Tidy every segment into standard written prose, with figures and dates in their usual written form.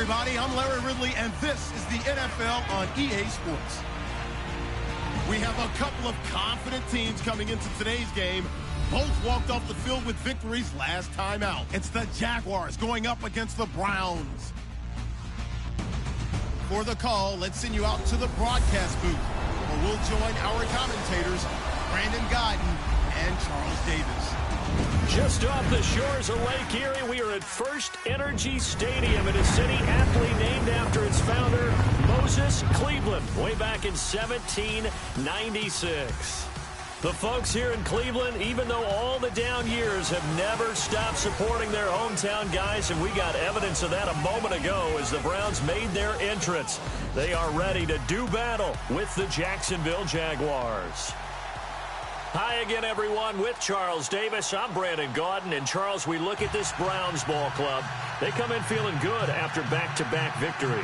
everybody. I'm Larry Ridley, and this is the NFL on EA Sports. We have a couple of confident teams coming into today's game. Both walked off the field with victories last time out. It's the Jaguars going up against the Browns. For the call, let's send you out to the broadcast booth, where we'll join our commentators, Brandon Godden and Charles Davis. Just off the shores of Lake Erie, we are at First Energy Stadium in a city aptly named after its founder, Moses Cleveland, way back in 1796. The folks here in Cleveland, even though all the down years, have never stopped supporting their hometown guys, and we got evidence of that a moment ago as the Browns made their entrance. They are ready to do battle with the Jacksonville Jaguars. Hi again, everyone, with Charles Davis. I'm Brandon Gaudin. And, Charles, we look at this Browns ball club. They come in feeling good after back-to-back victories.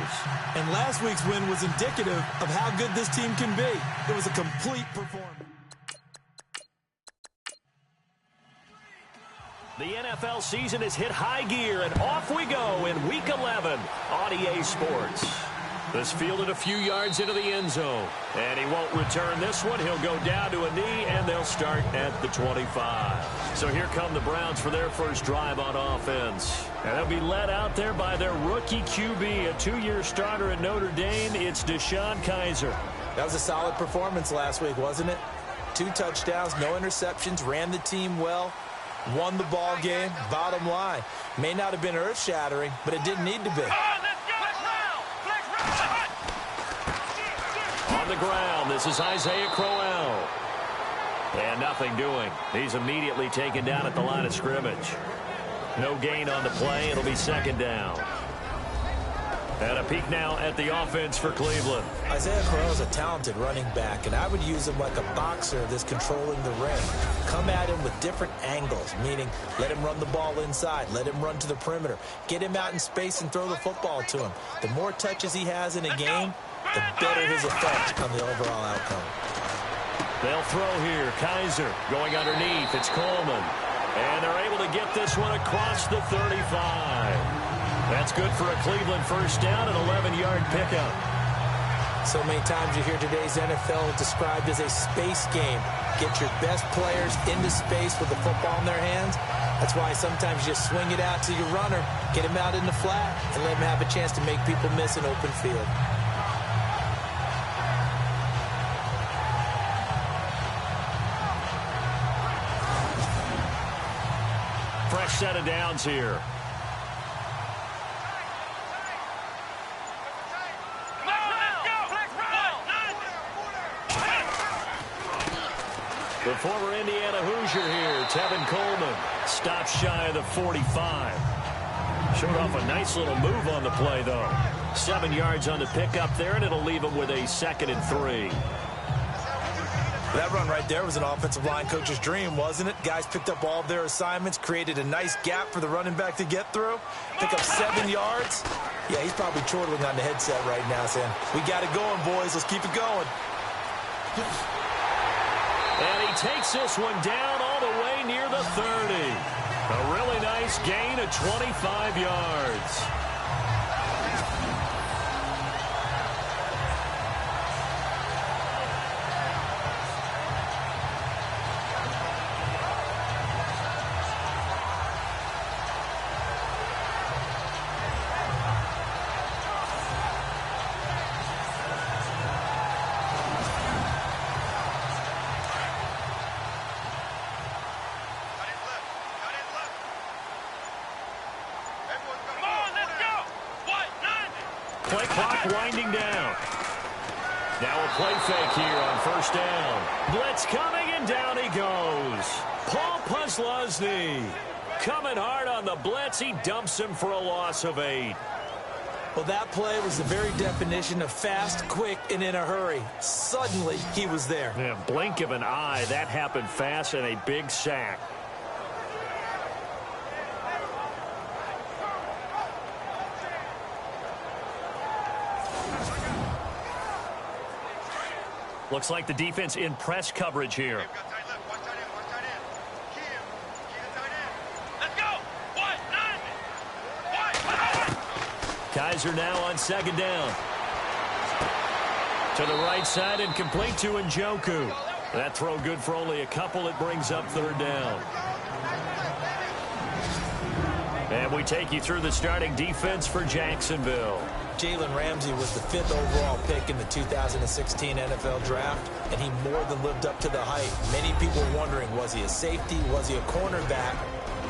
And last week's win was indicative of how good this team can be. It was a complete performance. The NFL season has hit high gear, and off we go in Week 11 on EA Sports. This fielded a few yards into the end zone, and he won't return this one. He'll go down to a knee, and they'll start at the 25. So here come the Browns for their first drive on offense. And they'll be led out there by their rookie QB, a 2-year starter at Notre Dame. It's Deshaun Kaiser. That was a solid performance last week, wasn't it? 2 touchdowns, no interceptions, ran the team well, won the ball game. Bottom line, may not have been earth-shattering, but it didn't need to be. On the ground, this is Isaiah Crowell. And nothing doing. He's immediately taken down at the line of scrimmage. No gain on the play. It'll be second down. And a peek now at the offense for Cleveland. Isaiah Crowell is a talented running back, and I would use him like a boxer that's controlling the ring. Come at him with different angles, meaning let him run the ball inside, let him run to the perimeter, get him out in space and throw the football to him. The more touches he has in a game, the better his effect on the overall outcome. They'll throw here. Kaiser going underneath. It's Coleman. And they're able to get this one across the 35. That's good for a Cleveland first down, an 11-yard pickup. So many times you hear today's NFL described as a space game. Get your best players into space with the football in their hands. That's why sometimes you just swing it out to your runner, get him out in the flat, and let him have a chance to make people miss an open field. Fresh set of downs here. The former Indiana Hoosier here, Tevin Coleman, stops shy of the 45. Showed off a nice little move on the play, though. 7 yards on the pickup there, and it'll leave him with a 2nd and 3. That run right there was an offensive line coach's dream, wasn't it? Guys picked up all of their assignments, created a nice gap for the running back to get through, pick up 7 yards. Yeah, he's probably chortling on the headset right now saying, we got it going, boys. Let's keep it going. And he takes this one down all the way near the 30. A really nice gain of 25 yards. Play clock winding down. Now a play fake here on first down. Blitz coming, and down he goes. Paul Puslosny coming hard on the blitz. He dumps him for a loss of 8. Well, that play was the very definition of fast, quick, and in a hurry. Suddenly, he was there. Yeah, blink of an eye. That happened fast, and a big sack. Looks like the defense in press coverage here. Kaiser now on second down. To the right side and complete to Njoku. That throw good for only a couple. It brings up third down. And we take you through the starting defense for Jacksonville. Jalen Ramsey was the 5th overall pick in the 2016 NFL Draft, and he more than lived up to the hype. Many people were wondering, was he a safety? Was he a cornerback?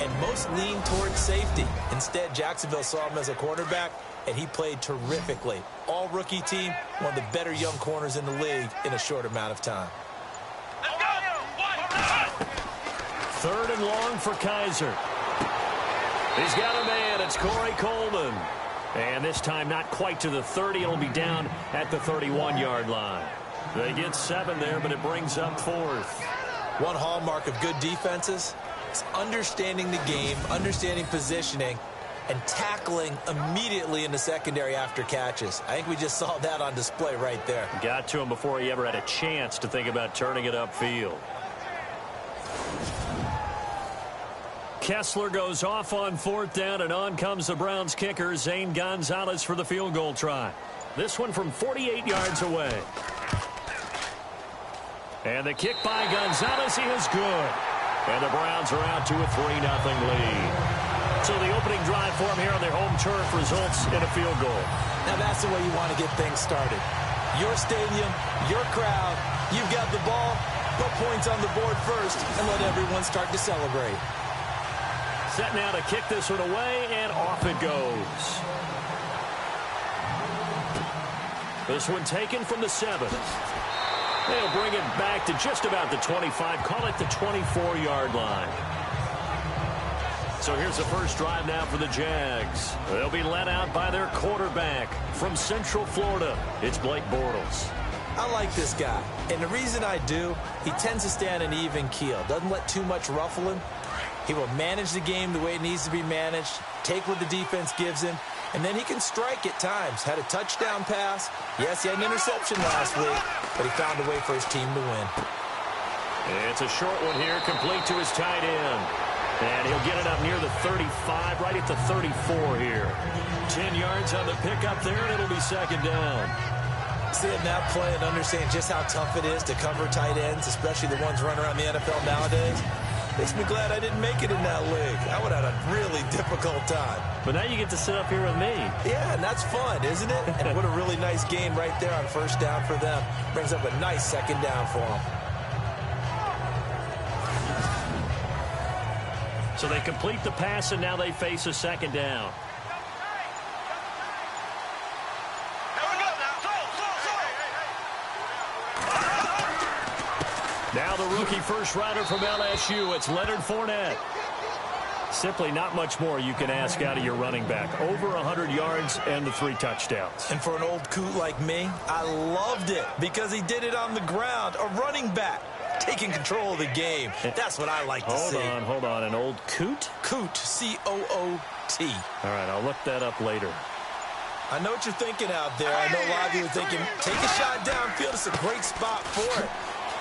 And most leaned towards safety. Instead, Jacksonville saw him as a cornerback, and he played terrifically. All-rookie team, one of the better young corners in the league in a short amount of time. Third and long for Kaiser. He's got a man. It's Corey Coleman. And this time not quite to the 30. It'll be down at the 31-yard line. They get 7 there, but it brings up 4th. One hallmark of good defenses is understanding the game, understanding positioning, and tackling immediately in the secondary after catches. I think we just saw that on display right there. Got to him before he ever had a chance to think about turning it upfield. Kessler goes off on 4th down, and on comes the Browns kicker, Zane Gonzalez, for the field goal try. This one from 48 yards away. And the kick by Gonzalez is good. And the Browns are out to a 3-0 lead. So the opening drive for them here on their home turf results in a field goal. Now that's the way you want to get things started. Your stadium, your crowd, you've got the ball, put points on the board first, and let everyone start to celebrate. Set now to kick this one away, and off it goes. This one taken from the 7. They'll bring it back to just about the 25, call it the 24-yard line. So here's the first drive now for the Jags. They'll be led out by their quarterback from Central Florida. It's Blake Bortles. I like this guy, and the reason I do, he tends to stay on an even keel, doesn't let too much ruffle him. He will manage the game the way it needs to be managed, take what the defense gives him, and then he can strike at times. Had a touchdown pass. Yes, he had an interception last week, but he found a way for his team to win. It's a short one here, complete to his tight end. And he'll get it up near the 35, right at the 34 here. 10 yards on the pickup there, and it'll be second down. Seeing that play and understanding just how tough it is to cover tight ends, especially the ones running around the NFL nowadays, makes me glad I didn't make it in that league. I would have had a really difficult time. But now you get to sit up here with me. Yeah, and that's fun, isn't it? And what a really nice game right there on first down for them. Brings up a nice second down for them. So they complete the pass, and now they face a second down. Now the rookie first rider from LSU, it's Leonard Fournette. Simply not much more you can ask out of your running back. Over 100 yards and the 3 touchdowns. And for an old coot like me, I loved it because he did it on the ground. A running back taking control of the game. That's what I like to see. Hold on. An old coot? Coot, C-O-O-T. All right, I'll look that up later. I know what you're thinking out there. I know a lot of you are thinking, take a shot downfield. It's a great spot for it.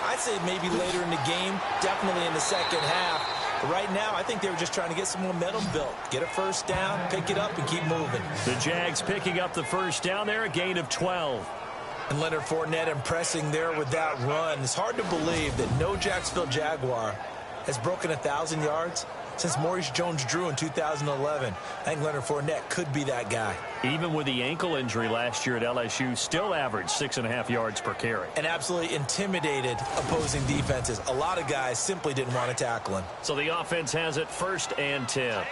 I'd say maybe later in the game, definitely in the second half. But right now, I think they were just trying to get some momentum built. Get a first down, pick it up, and keep moving. The Jags picking up the first down there, a gain of 12. And Leonard Fournette impressing there with that run. It's hard to believe that no Jacksonville Jaguar has broken 1,000 yards since Maurice Jones-Drew in 2011. I think Leonard Fournette could be that guy. Even with the ankle injury last year at LSU, still averaged 6.5 yards per carry. And absolutely intimidated opposing defenses. A lot of guys simply didn't want to tackle him. So the offense has it 1st and 10.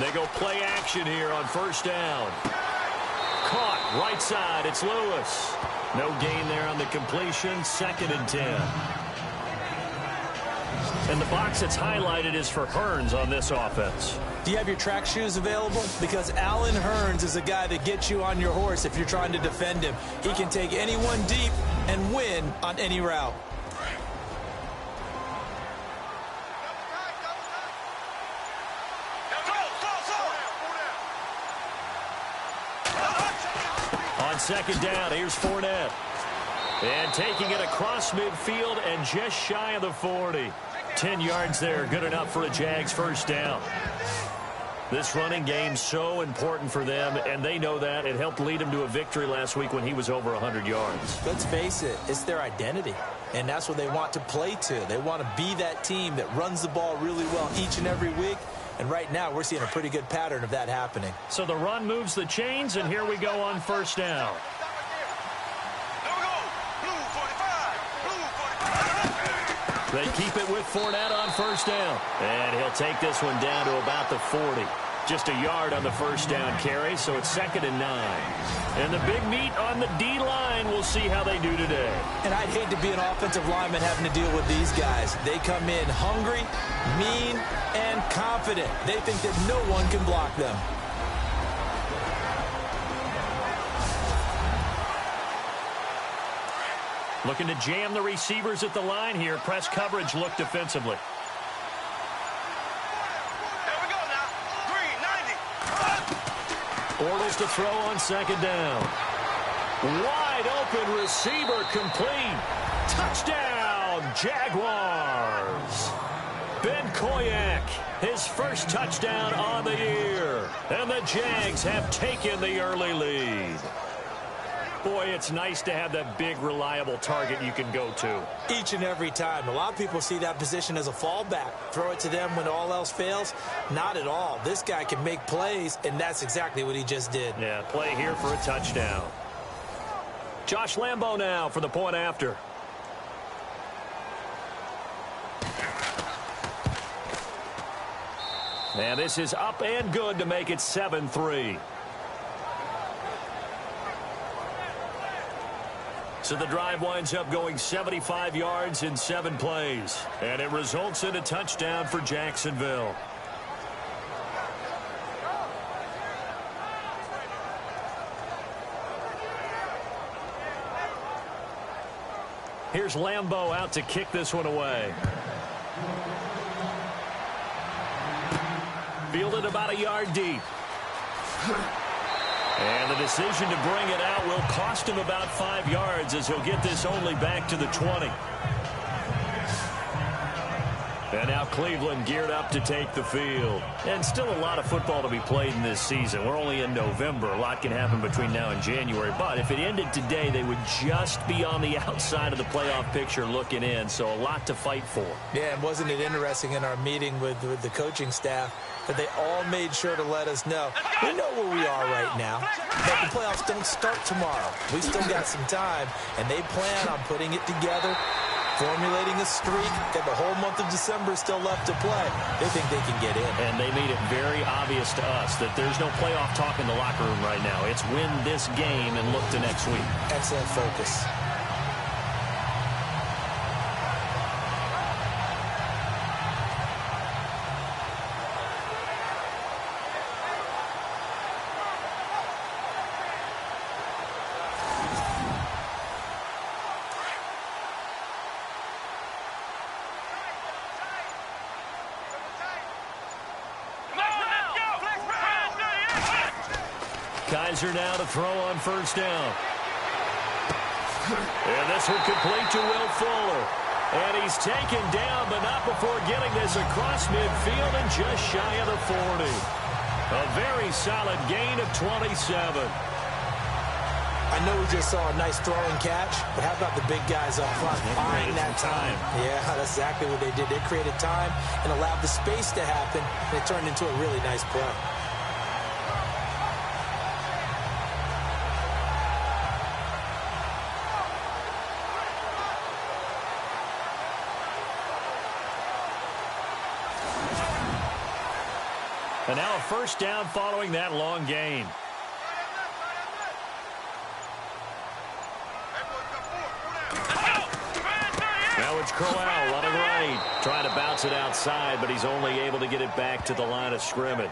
They go play action here on first down. Caught right side. It's Lewis. No gain there on the completion. 2nd and 10. And the box that's highlighted is for Hearns on this offense. Do you have your track shoes available? Because Allen Hearns is a guy that gets you on your horse if you're trying to defend him. He can take anyone deep and win on any route. On second down, here's Fournette. And taking it across midfield and just shy of the 40. 10 yards there, good enough for a Jags first down. This running game so important for them, and they know that. It helped lead them to a victory last week when he was over 100 yards. Let's face it, it's their identity, and that's what they want to play to. They want to be that team that runs the ball really well each and every week, and right now we're seeing a pretty good pattern of that happening. So the run moves the chains, and here we go on first down. They keep it with Fournette on first down. And he'll take this one down to about the 40. Just a yard on the first down carry, so it's 2nd and 9. And the big meat on the D-line, we'll see how they do today. And I'd hate to be an offensive lineman having to deal with these guys. They come in hungry, mean, and confident. They think that no one can block them. Looking to jam the receivers at the line here. Press coverage look defensively. Here we go now. Green, 90. Bortles to throw on 2nd down. Wide open receiver complete. Touchdown, Jaguars. Ben Koyak, his first touchdown on the year. And the Jags have taken the early lead. Boy, it's nice to have that big, reliable target you can go to. Each and every time. A lot of people see that position as a fallback. Throw it to them when all else fails. Not at all. This guy can make plays, and that's exactly what he just did. Yeah, play here for a touchdown. Josh Lambo now for the point after. And this is up and good to make it 7-3. So the drive winds up going 75 yards in 7 plays. And it results in a touchdown for Jacksonville. Here's Lambo out to kick this one away. Fielded about a yard deep. And the decision to bring it out will cost him about 5 yards as he'll get this only back to the 20. And now Cleveland geared up to take the field. And still a lot of football to be played in this season. We're only in November. A lot can happen between now and January. But if it ended today, they would just be on the outside of the playoff picture looking in. So a lot to fight for. Yeah, and wasn't it interesting in our meeting with the coaching staff that they all made sure to let us know, we know where we are right now, but the playoffs don't start tomorrow. We still got some time, and they plan on putting it together, formulating a streak, and the whole month of December is still left to play. They think they can get in. And they made it very obvious to us that there's no playoff talk in the locker room right now. It's win this game and look to next week. Excellent focus. Kaiser now to throw on first down. And this will complete to Will Fuller. And he's taken down, but not before getting this across midfield and just shy of the 40. A very solid gain of 27. I know we just saw a nice throw and catch, but how about the big guys up front buying that time? Yeah, that's exactly what they did. They created time and allowed the space to happen, and it turned into a really nice play. And now a first down following that long gain. Now it's Crowell running right. Trying to bounce it outside, but he's only able to get it back to the line of scrimmage.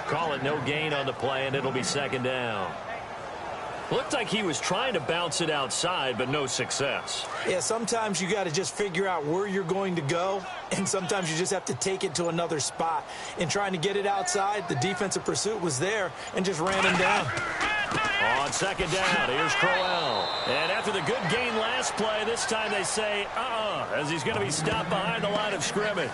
Call it no gain on the play, and it'll be 2nd down. Looked like he was trying to bounce it outside, but no success. Yeah, sometimes you got to just figure out where you're going to go, and sometimes you just have to take it to another spot. In trying to get it outside, the defensive pursuit was there and just ran him down. On second down, here's Crowell. And after the good gain last play, this time they say, as he's going to be stopped behind the line of scrimmage.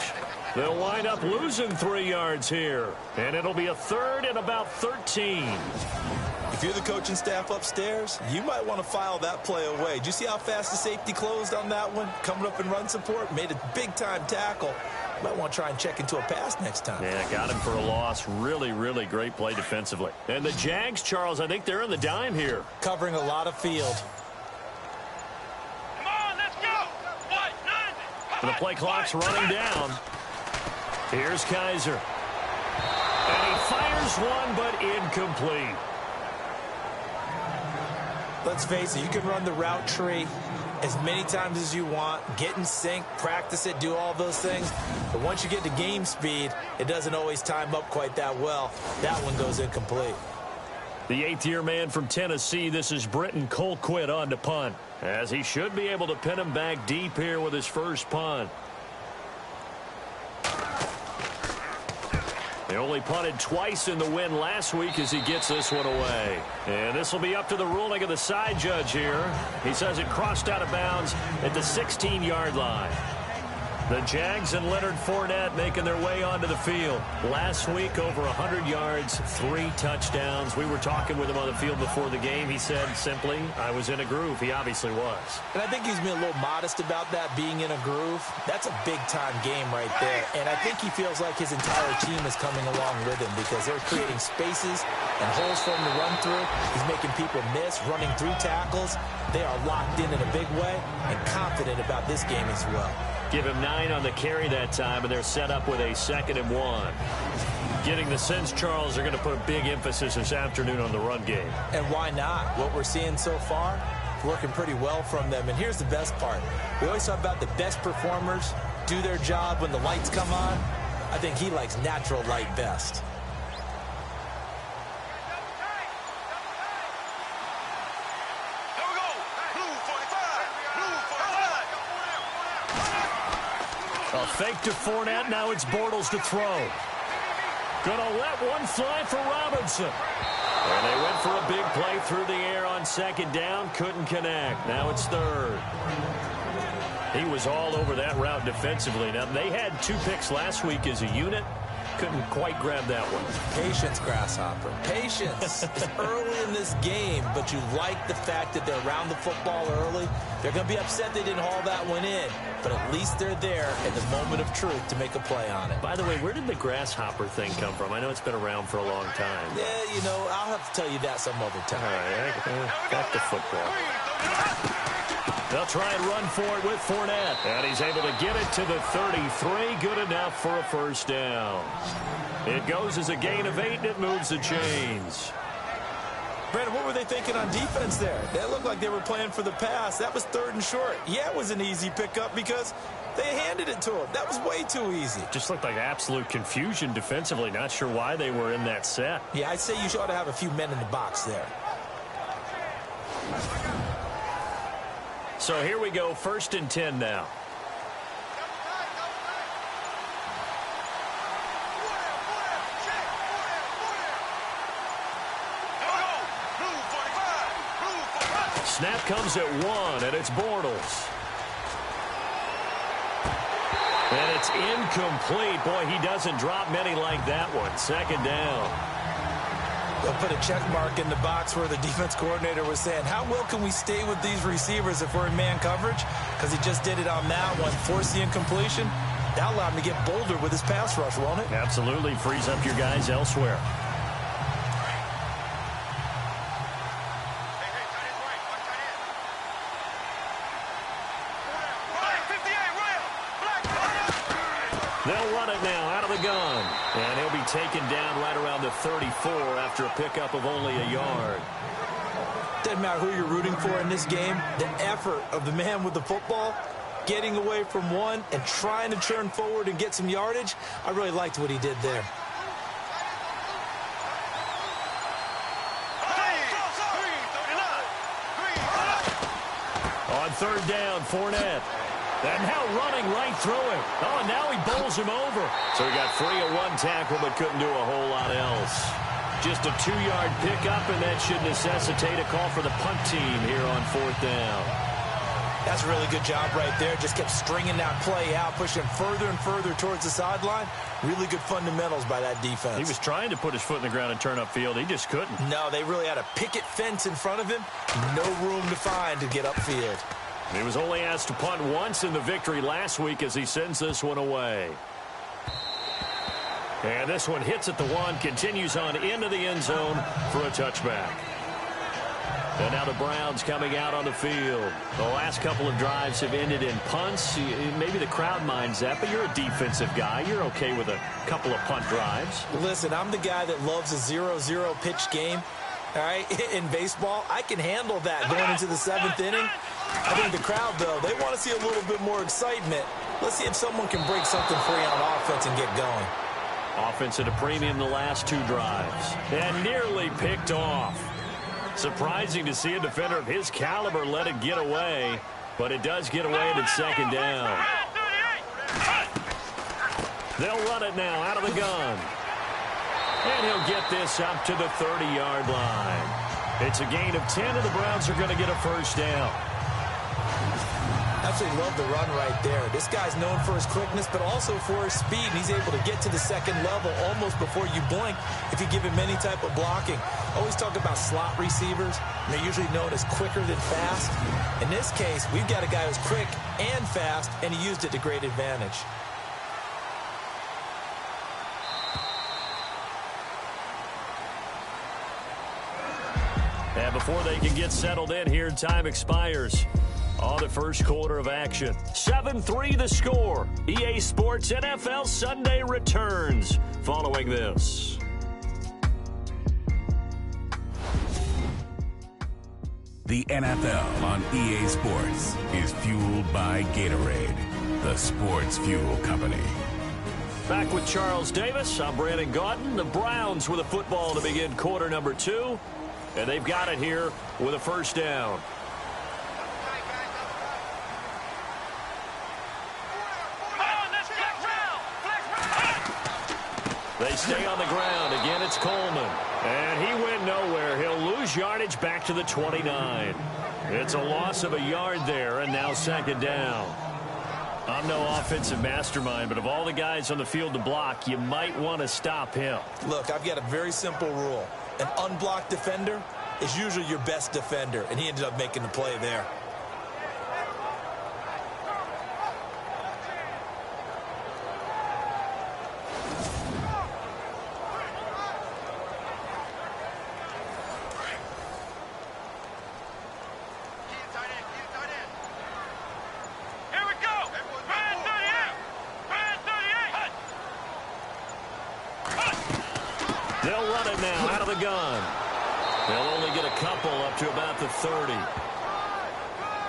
They'll wind up losing 3 yards here. And it'll be a 3rd and about 13. If you're the coaching staff upstairs, you might want to file that play away. Did you see how fast the safety closed on that one? Coming up in run support, made a big-time tackle. Might want to try and check into a pass next time. Yeah, got him for a loss. Really, really great play defensively. And the Jags, Charles, I think they're in the dime here. Covering a lot of field. Come on, let's go. What? 90. The play clock's running down. Here's Kaiser. And he fires one, but incomplete. Let's face it, you can run the route tree as many times as you want, get in sync, practice it, do all those things. But once you get to game speed, it doesn't always time up quite that well. That one goes incomplete. The 8th-year man from Tennessee, this is Britton Colquitt on to punt, as he should be able to pin him back deep here with his first punt. They only punted twice in the win last week as he gets this one away. And this will be up to the ruling of the side judge here. He says it crossed out of bounds at the 16-yard line. The Jags and Leonard Fournette making their way onto the field. Last week, over 100 yards, 3 touchdowns. We were talking with him on the field before the game. He said simply, I was in a groove. He obviously was. And I think he's been a little modest about that, being in a groove. That's a big-time game right there. And I think he feels like his entire team is coming along with him because they're creating spaces and holes for him to run through. He's making people miss, running through tackles. They are locked in a big way and confident about this game as well. Give him 9 on the carry that time, and they're set up with a 2nd and 1. Getting the sense, Charles, they're going to put a big emphasis this afternoon on the run game. And why not? What we're seeing so far, working pretty well from them. And here's the best part. We always talk about the best performers do their job when the lights come on. I think he likes natural light best. A fake to Fournette. Now it's Bortles to throw. Gonna let one fly for Robinson. And they went for a big play through the air on 2nd down. Couldn't connect. Now it's 3rd. He was all over that route defensively. Now, they had 2 picks last week as a unit. Couldn't quite grab that one. Patience, Grasshopper. Patience. It's early in this game, but you like the fact that they're around the football early. They're going to be upset they didn't haul that one in, but at least they're there at the moment of truth to make a play on it. By the way, where did the grasshopper thing come from? I know it's been around for a long time. Yeah, you know, I'll have to tell you that some other time. All right, back to football. They'll try and run for it with Fournette. And he's able to get it to the 33. Good enough for a 1st down. It goes as a gain of 8, and it moves the chains. Brandon, what were they thinking on defense there? That looked like they were playing for the pass. That was 3rd and short. Yeah, it was an easy pickup because they handed it to him. That was way too easy. Just looked like absolute confusion defensively. Not sure why they were in that set. Yeah, I'd say you ought to have a few men in the box there. So here we go, 1st and 10 now. Snap comes at 1, and it's Bortles. And it's incomplete. Boy, he doesn't drop many like that one. 2nd down. They'll put a check mark in the box where the defense coordinator was saying, how well can we stay with these receivers if we're in man coverage? Because he just did it on that one. Force the incompletion. That allowed him to get bolder with his pass rush, won't it? Absolutely. Frees up your guys elsewhere. They'll run it now out of the gun. And he'll be taken down right around the 34 after a pickup of only a yard. Doesn't matter who you're rooting for in this game. The effort of the man with the football, getting away from one and trying to turn forward and get some yardage, I really liked what he did there. On 3rd down, Fournette. And now running right through him. Oh, and now he bowls him over. So he got free of one tackle but couldn't do a whole lot else. Just a 2-yard pickup, and that should necessitate a call for the punt team here on 4th down. That's a really good job right there. Just kept stringing that play out, pushing further and further towards the sideline. Really good fundamentals by that defense. He was trying to put his foot in the ground and turn upfield. He just couldn't. No, they really had a picket fence in front of him. No room to find to get upfield. He was only asked to punt once in the victory last week as he sends this one away. And this one hits at the 1, continues on into the end zone for a touchback. And now the Browns coming out on the field. The last couple of drives have ended in punts. Maybe the crowd minds that, but you're a defensive guy. You're okay with a couple of punt drives. Listen, I'm the guy that loves a 0-0 pitch game. All right, in baseball, I can handle that going into the 7th inning. I think the crowd, though, they want to see a little bit more excitement. Let's see if someone can break something free on offense and get going. Offense at a premium the last 2 drives. And nearly picked off. Surprising to see a defender of his caliber let it get away, but it does get away at its 2nd down. They'll run it now out of the gun. And he'll get this up to the 30-yard line. It's a gain of 10, and the Browns are going to get a 1st down. Absolutely love the run right there. This guy's known for his quickness, but also for his speed. He's able to get to the 2nd level almost before you blink if you give him any type of blocking. Always talk about slot receivers. They're usually known as quicker than fast. In this case, we've got a guy who's quick and fast, and he used it to great advantage. And before they can get settled in here, time expires on the first quarter of action. 7-3 the score. EA Sports NFL Sunday returns following this. The NFL on EA Sports is fueled by Gatorade, the sports fuel company. Back with Charles Davis. I'm Brandon Gaudin. The Browns with a football to begin quarter number 2. And they've got it here with a 1st down. They stay on the ground. Again, it's Coleman. And he went nowhere. He'll lose yardage back to the 29. It's a loss of a yard there, and now 2nd down. I'm no offensive mastermind, but of all the guys on the field to block, you might want to stop him. Look, I've got a very simple rule. An unblocked defender is usually your best defender, and he ended up making the play there. They'll run it now out of the gun. They'll only get a couple up to about the 30.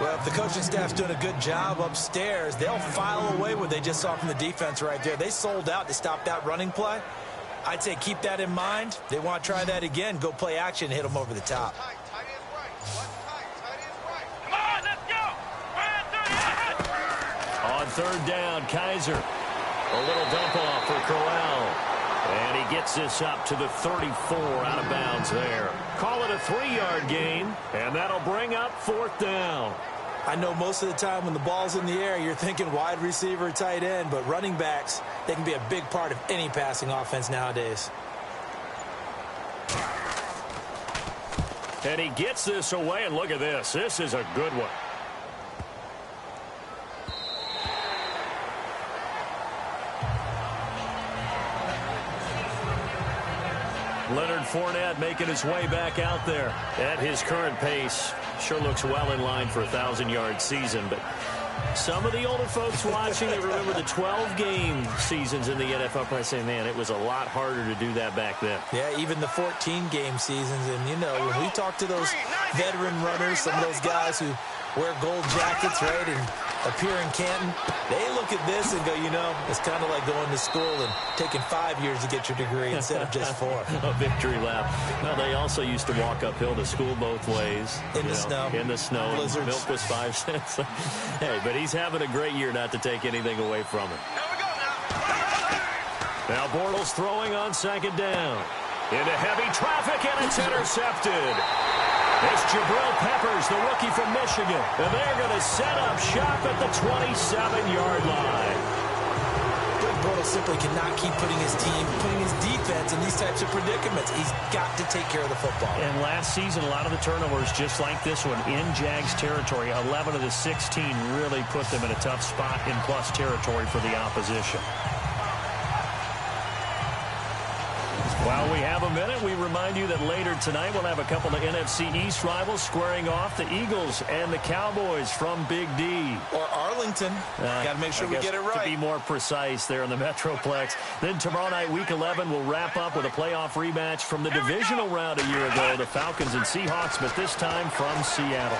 Well, if the coaching staff's doing a good job upstairs, they'll file away what they just saw from the defense right there. They sold out to stop that running play. I'd say keep that in mind. They want to try that again. Go play action, hit them over the top. Come on, let's go. On 3rd down, Kaiser. A little dump off for Crowell. And he gets this up to the 34 out of bounds there. Call it a 3-yard gain, and that'll bring up 4th down. I know most of the time when the ball's in the air, you're thinking wide receiver, tight end, but running backs, they can be a big part of any passing offense nowadays. And he gets this away, and look at this. This is a good one. Leonard Fournette making his way back out there at his current pace. Sure looks well in line for a 1,000-yard season, but some of the older folks watching that remember the 12-game seasons in the NFL probably say, man, it was a lot harder to do that back then. Yeah, even the 14-game seasons. And, you know, when we talk to those veteran runners, some of those guys who wear gold jackets, right, and appear in Canton, they look at this and go, you know, it's kind of like going to school and taking 5 years to get your degree instead of just 4. A victory lap. Well, they also used to walk uphill to school both ways. In the snow. In the snow. Blizzards. Milk was 5 cents. Hey, but he's having a great year, not to take anything away from him. Here we go now. Now Bortles throwing on 2nd down. Into heavy traffic, and it's intercepted. It's Jabril Peppers, the rookie from Michigan, and they're going to set up shop at the 27-yard line. Bortles simply cannot keep putting his defense in these types of predicaments. He's got to take care of the football. And last season, a lot of the turnovers, just like this one, in Jags territory, 11 of the 16 really put them in a tough spot in plus territory for the opposition. While we have a minute, we remind you that later tonight we'll have a couple of NFC East rivals squaring off, the Eagles and the Cowboys from Big D. Or Arlington. Got to make sure we get it right. To be more precise there in the Metroplex. Then tomorrow night, Week 11, will wrap up with a playoff rematch from the divisional round a year ago, the Falcons and Seahawks, but this time from Seattle.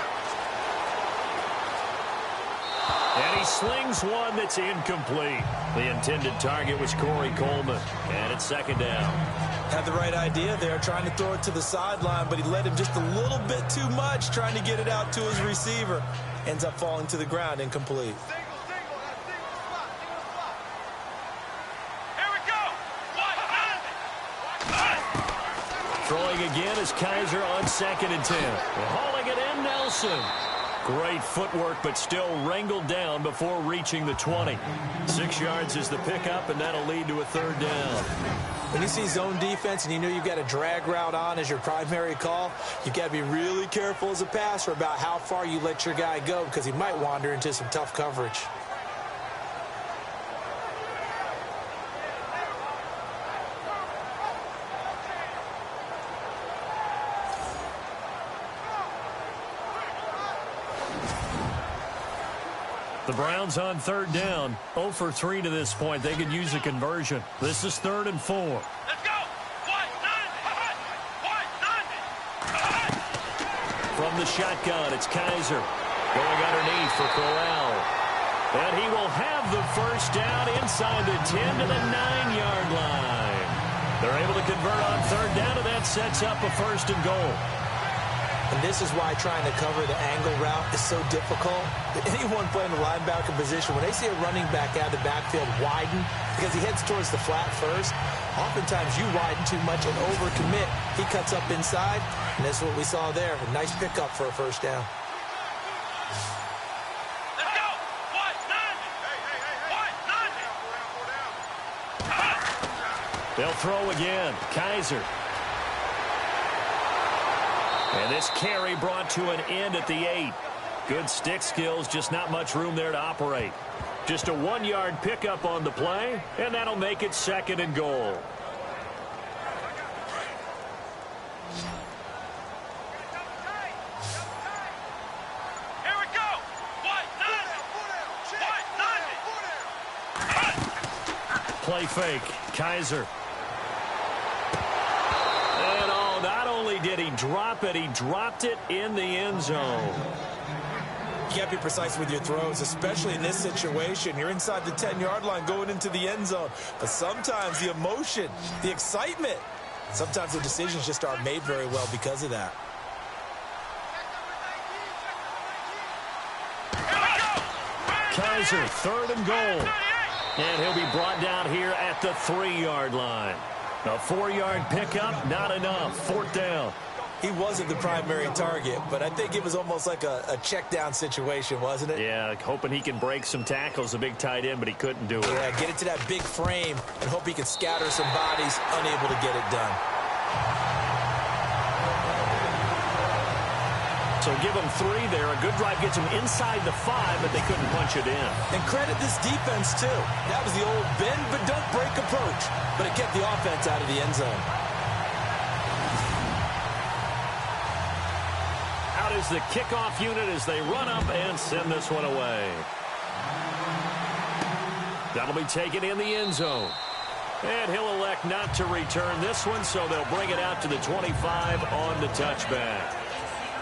And he slings one that's incomplete. The intended target was Corey Coleman. And it's second down. Had the right idea there, trying to throw it to the sideline, but he let him just a little bit too much, trying to get it out to his receiver. Ends up falling to the ground, incomplete. Here we go. Throwing again is Kaiser on 2nd and 10. Hauling it in, Nelson. Great footwork, but still wrangled down before reaching the 20. 6 yards is the pickup, and that'll lead to a third down. When you see zone defense and you know you've got a drag route on as your primary call, you've got to be really careful as a passer about how far you let your guy go because he might wander into some tough coverage. The Browns on third down, 0 for 3 to this point. They could use a conversion. This is 3rd and 4. Let's go. From the shotgun, it's Kaiser going underneath for Corral. And he will have the first down inside the 10 to the 9-yard line. They're able to convert on third down, and that sets up a 1st and goal. And this is why trying to cover the angle route is so difficult. Anyone playing the linebacker position, when they see a running back out of the backfield widen, because he heads towards the flat first, oftentimes you widen too much and overcommit. He cuts up inside, and that's what we saw there. A nice pickup for a 1st down. Let's go. They'll throw again. Kaiser. And this carry brought to an end at the 8. Good stick skills, just not much room there to operate. Just a 1-yard pickup on the play, and that'll make it 2nd and goal. Here we go. Play fake. Kaiser. Not only did he drop it, he dropped it in the end zone. You got to be precise with your throws, especially in this situation. You're inside the 10-yard line going into the end zone. But sometimes the emotion, the excitement, sometimes the decisions just aren't made very well because of that. Kaiser, 3rd and goal. And he'll be brought down here at the 3-yard line. A 4-yard pickup, not enough. 4th down. He wasn't the primary target, but I think it was almost like a check down situation, wasn't it? Yeah, hoping he can break some tackles, a big tight end, but he couldn't do it. Yeah, get it to that big frame and hope he can scatter some bodies, unable to get it done. So give them 3 there. A good drive gets them inside the 5, but they couldn't punch it in. And credit this defense, too. That was the old bend but don't break approach, but it kept the offense out of the end zone. Out is the kickoff unit as they run up and send this one away. That'll be taken in the end zone. And he'll elect not to return this one, so they'll bring it out to the 25 on the touchback.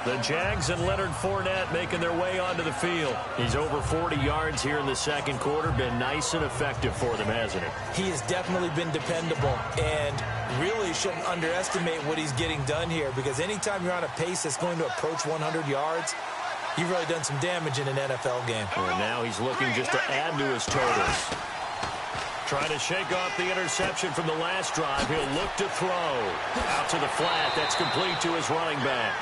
The Jags and Leonard Fournette making their way onto the field. He's over 40 yards here in the 2nd quarter. Been nice and effective for them, hasn't he? He has definitely been dependable and really shouldn't underestimate what he's getting done here because anytime you're on a pace that's going to approach 100 yards, you've really done some damage in an NFL game. And now he's looking just to add to his totals. Trying to shake off the interception from the last drive. He'll look to throw. Out to the flat. That's complete to his running back.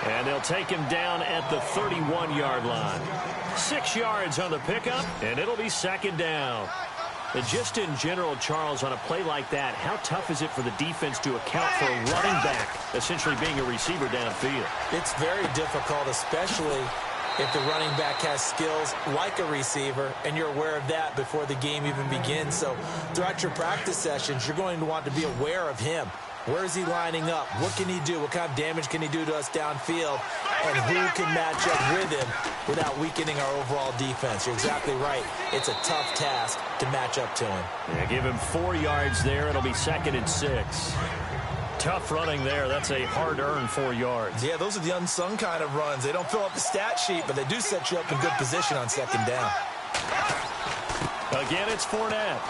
And they'll take him down at the 31-yard line. 6 yards on the pickup, and it'll be second down. And just in general, Charles, on a play like that, how tough is it for the defense to account for a running back essentially being a receiver downfield? It's very difficult, especially if the running back has skills like a receiver, and you're aware of that before the game even begins. So throughout your practice sessions, you're going to want to be aware of him. Where is he lining up? What can he do? What kind of damage can he do to us downfield? And who can match up with him without weakening our overall defense? You're exactly right. It's a tough task to match up to him. Yeah, give him 4 yards there. It'll be 2nd and 6. Tough running there. That's a hard-earned 4 yards. Yeah, those are the unsung kind of runs. They don't fill up the stat sheet, but they do set you up in good position on second down. Again, it's Fournette.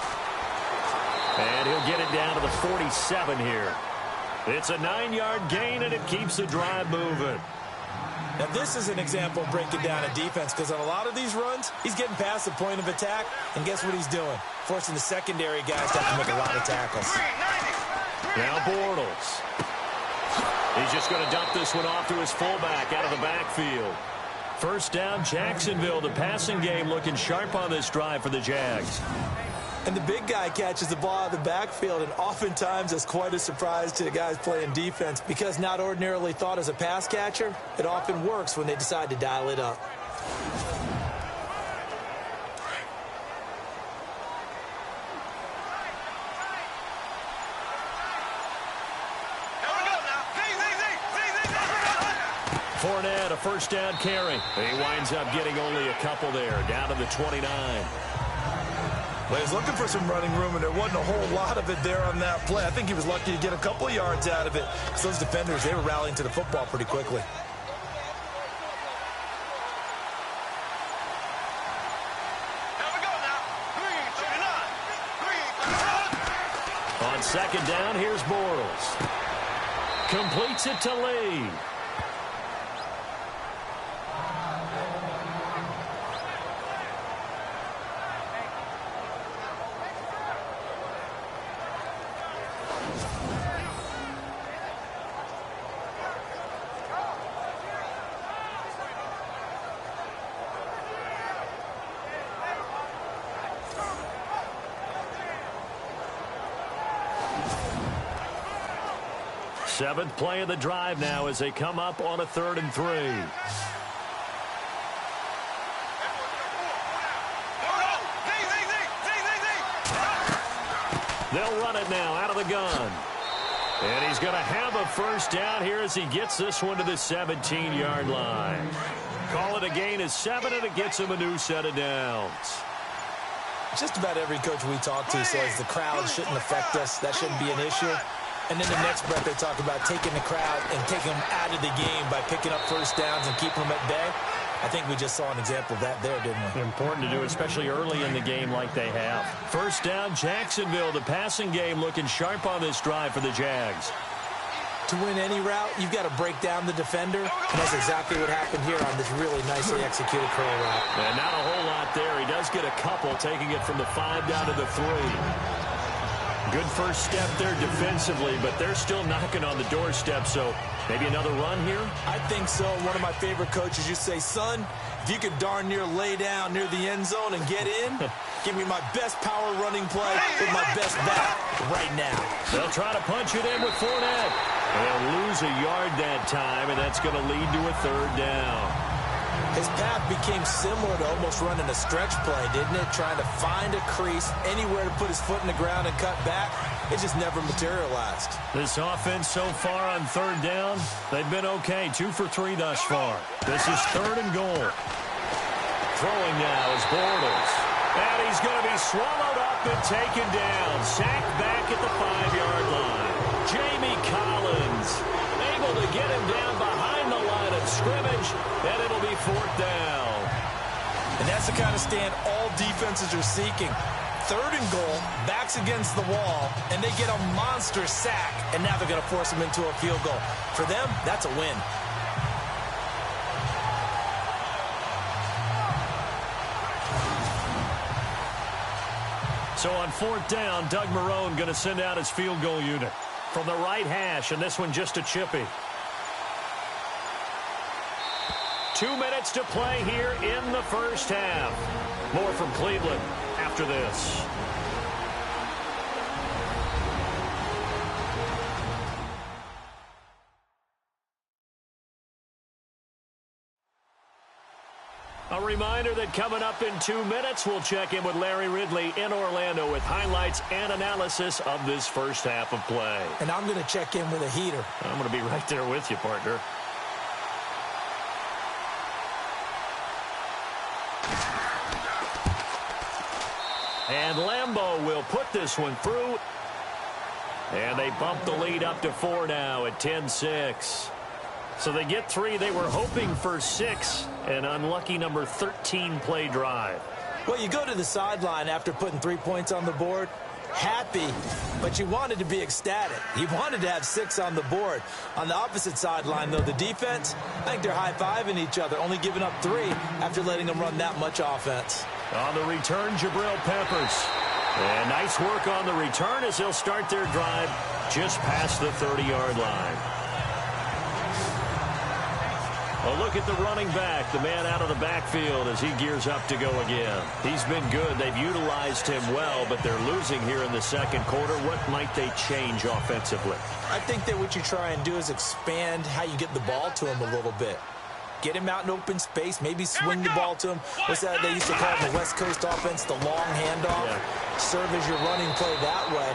And he'll get it down to the 47 here. It's a 9-yard gain, and it keeps the drive moving. Now, this is an example of breaking down a defense, because on a lot of these runs, he's getting past the point of attack, and guess what he's doing? Forcing the secondary guys to have to make a lot of tackles. Now Bortles. He's just going to dump this one off to his fullback out of the backfield. First down, Jacksonville. The passing game looking sharp on this drive for the Jags. And the big guy catches the ball out of the backfield, and oftentimes it's quite a surprise to the guys playing defense, because not ordinarily thought as a pass catcher, it often works when they decide to dial it up. Fournette, a first down carry. He winds up getting only a couple there, down to the 29. Well, he was looking for some running room, and there wasn't a whole lot of it there on that play. I think he was lucky to get a couple of yards out of it, because those defenders, they were rallying to the football pretty quickly. On second down, here's Bortles. Completes it to Lee. Seventh play of the drive now as they come up on a 3rd and 3. They'll run it now out of the gun. And he's going to have a first down here as he gets this one to the 17-yard line. Call it a gain of 7, and it gets him a new set of downs. Just about every coach we talk to says the crowd shouldn't affect us. That shouldn't be an issue. And then the next breath they talk about taking the crowd and taking them out of the game by picking up first downs and keeping them at bay. I think we just saw an example of that there, didn't we? Important to do, especially early in the game like they have. First down, Jacksonville. The passing game looking sharp on this drive for the Jags. To win any route, you've got to break down the defender, and that's exactly what happened here on this really nicely executed curl route. And not a whole lot there. He does get a couple, taking it from the 5 down to the 3. Good first step there defensively, but they're still knocking on the doorstep, so maybe another run here? I think so. One of my favorite coaches used to say, son, if you could darn near lay down near the end zone and get in, give me my best power running play with my best back right now. They'll try to punch it in with Fournette. They'll lose a yard that time, and that's going to lead to a 3rd down. His path became similar to almost running a stretch play, didn't it? Trying to find a crease, anywhere to put his foot in the ground and cut back. It just never materialized. This offense so far on 3rd down, they've been okay. 2 for 3 thus far. This is 3rd and goal. Throwing now is Bortles. And he's going to be swallowed up and taken down. Sacked back at the 5-yard line. Jamie Collins able to get him down behind the line of scrimmage, and it'll be 4th down. And that's the kind of stand all defenses are seeking. 3rd and goal, backs against the wall, and they get a monster sack, and now they're going to force him into a field goal. For them, that's a win. So on 4th down, Doug Marrone going to send out his field goal unit from the right hash, and this one just a chippy. 2 minutes to play here in the first half. More from Cleveland after this. A reminder that coming up in 2 minutes, we'll check in with Larry Ridley in Orlando with highlights and analysis of this first half of play. And I'm going to check in with a heater. I'm going to be right there with you, partner. And Lambeau will put this one through. And they bump the lead up to 4 now at 10-6. So they get 3. They were hoping for 6. An unlucky number 13 play drive. Well, you go to the sideline after putting 3 points on the board, happy, but you wanted to be ecstatic. You wanted to have 6 on the board. On the opposite sideline, though, the defense, I think they're high-fiving each other, only giving up 3 after letting them run that much offense. On the return, Jabril Peppers. And nice work on the return as they'll start their drive just past the 30-yard line. A look at the running back, the man out of the backfield as he gears up to go again. He's been good. They've utilized him well, but they're losing here in the second quarter. What might they change offensively? I think that what you try and do is expand how you get the ball to him a little bit. Get him out in open space, maybe swing the ball to him. What's that they used to call it in the West Coast offense, the long handoff? Yeah. Serve as your running play that way,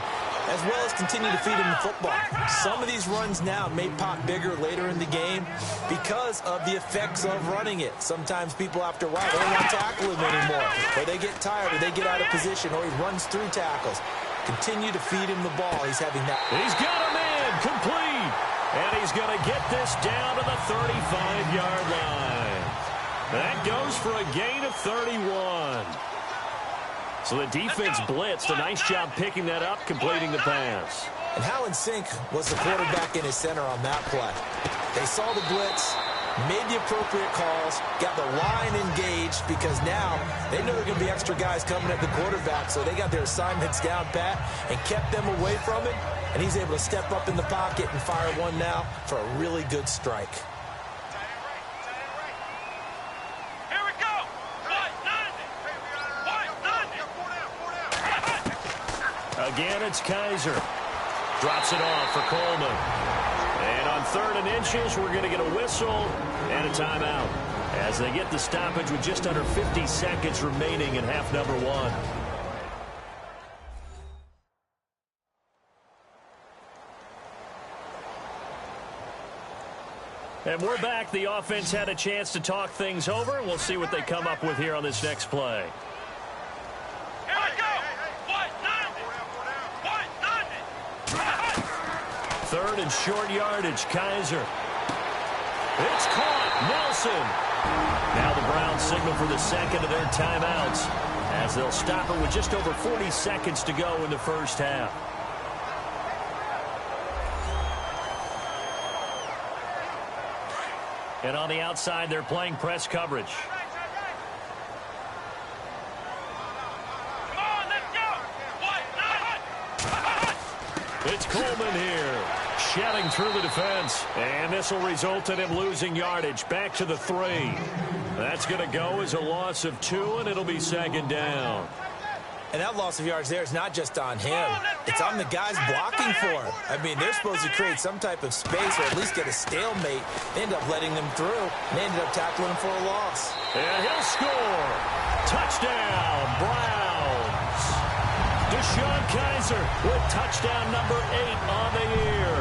as well as continue to feed him the football. Some of these runs now may pop bigger later in the game because of the effects of running it. Sometimes people after a while don't want to tackle him anymore, or they get tired, or they get out of position, or he runs through tackles. Continue to feed him the ball. He's having that. He's got him in, complete. And he's going to get this down to the 35-yard line. That goes for a gain of 31. So the defense blitzed. A nice job picking that up, completing the pass. And how in sync was the quarterback in his center on that play? They saw the blitz, made the appropriate calls, got the line engaged because now they know there are going to be extra guys coming at the quarterback, so they got their assignments down pat and kept them away from it, and he's able to step up in the pocket and fire one now for a really good strike. Again, it's Kaiser. Drops it off for Coleman. And on 3rd and inches, we're going to get a whistle and a timeout as they get the stoppage with just under 50 seconds remaining in half number 1. And we're back. The offense had a chance to talk things over. We'll see what they come up with here on this next play. Third and short yardage, Kaiser. It's caught, Nelson. Now the Browns signal for the second of their timeouts as they'll stop it with just over 40 seconds to go in the first half. And on the outside, they're playing press coverage. It's Coleman here, shedding through the defense. And this will result in him losing yardage back to the 3. That's going to go as a loss of 2, and it'll be second down. And that loss of yards there is not just on him. It's on the guys blocking for him. I mean, they're supposed to create some type of space or at least get a stalemate. They end up letting them through. They ended up tackling him for a loss. And he'll score. Touchdown, Browns. Deshaun Kaiser with touchdown number 8 on the year.